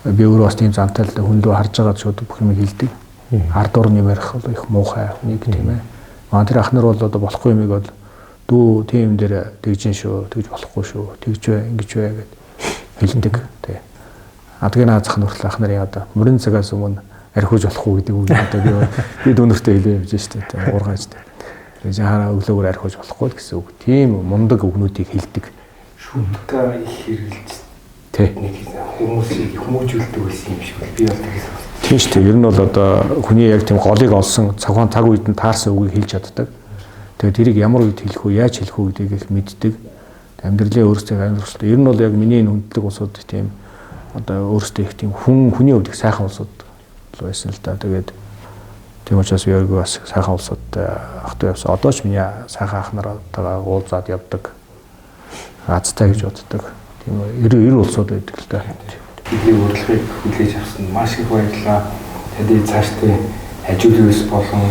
би өөрөө бас тийм зантай л хүндөө харж байгаа шууд бүх юмыг хэлдэг. Ард орны ярих бол их муухай хүнийг тийм ээ. Манай тэр ах нар бол одоо болохгүй юмыг бол дүү тийм дээр тэгж шүү, тэгж болохгүй шүү, тэгж бай, ингэж бай гэд хэлдэг. Тий. Адгийн наазах нь хүртэл ах нарын одоо мөрөн цагаас өмнө архиуж болохгүй гэдэг үг одоо би дүүнэртэй хэлээ явж штэ тийм уургааж штэ. Тэгээд хараа өглөөгөр архиуж болохгүй гэсэн үг. Тийм мундаг үгнүүдийг хэлдэг. Шүтгэ их хэрэгжилж тий. Нэг хүмүүсийг хүмүүжүүлдэг байсан юм шиг би бол тэгээс байна. Тийм шүү дээ. Ер нь бол одоо хүний яг тийм голыг олсон цаг үед нь таарсан үгийг хэлж чаддаг. Тэгээд тэрийг ямар үед хэлэх үү, яаж хэлэх үү гэдгийг их мэддэг. Амьдралын өөрсдөө амьдралтай. Ер нь бол яг миний энэ хүндлэг улсууд тийм одоо өөрсдөө их тийм хүний хувьд их сайхан улсууд байсан л да. Тэгээд тийм учраас би өөрөө бас сайхан улсуудтай ах トゥ явсан. Одоо ч миний сайхан ах нартайгаа уулзаад явдаг. Азтай гэж боддог. Тийм эр улсууд байдаг л да. Бидний урилгыг хүлээж авсан маш их баярлалаа. Тэгээд цаашдаа хажуудлаас болон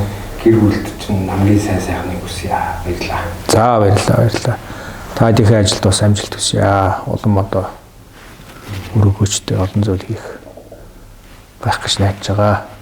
гэр бүлд чинь хамгийн сайхныг хүсье. Баярлалаа. За баярлалаа. Та дэхээ ажилд бас амжилт хүсье. Улам одоо өрөөгөөчтэй олон зүйл хийх байх гэж найдаж байгаа.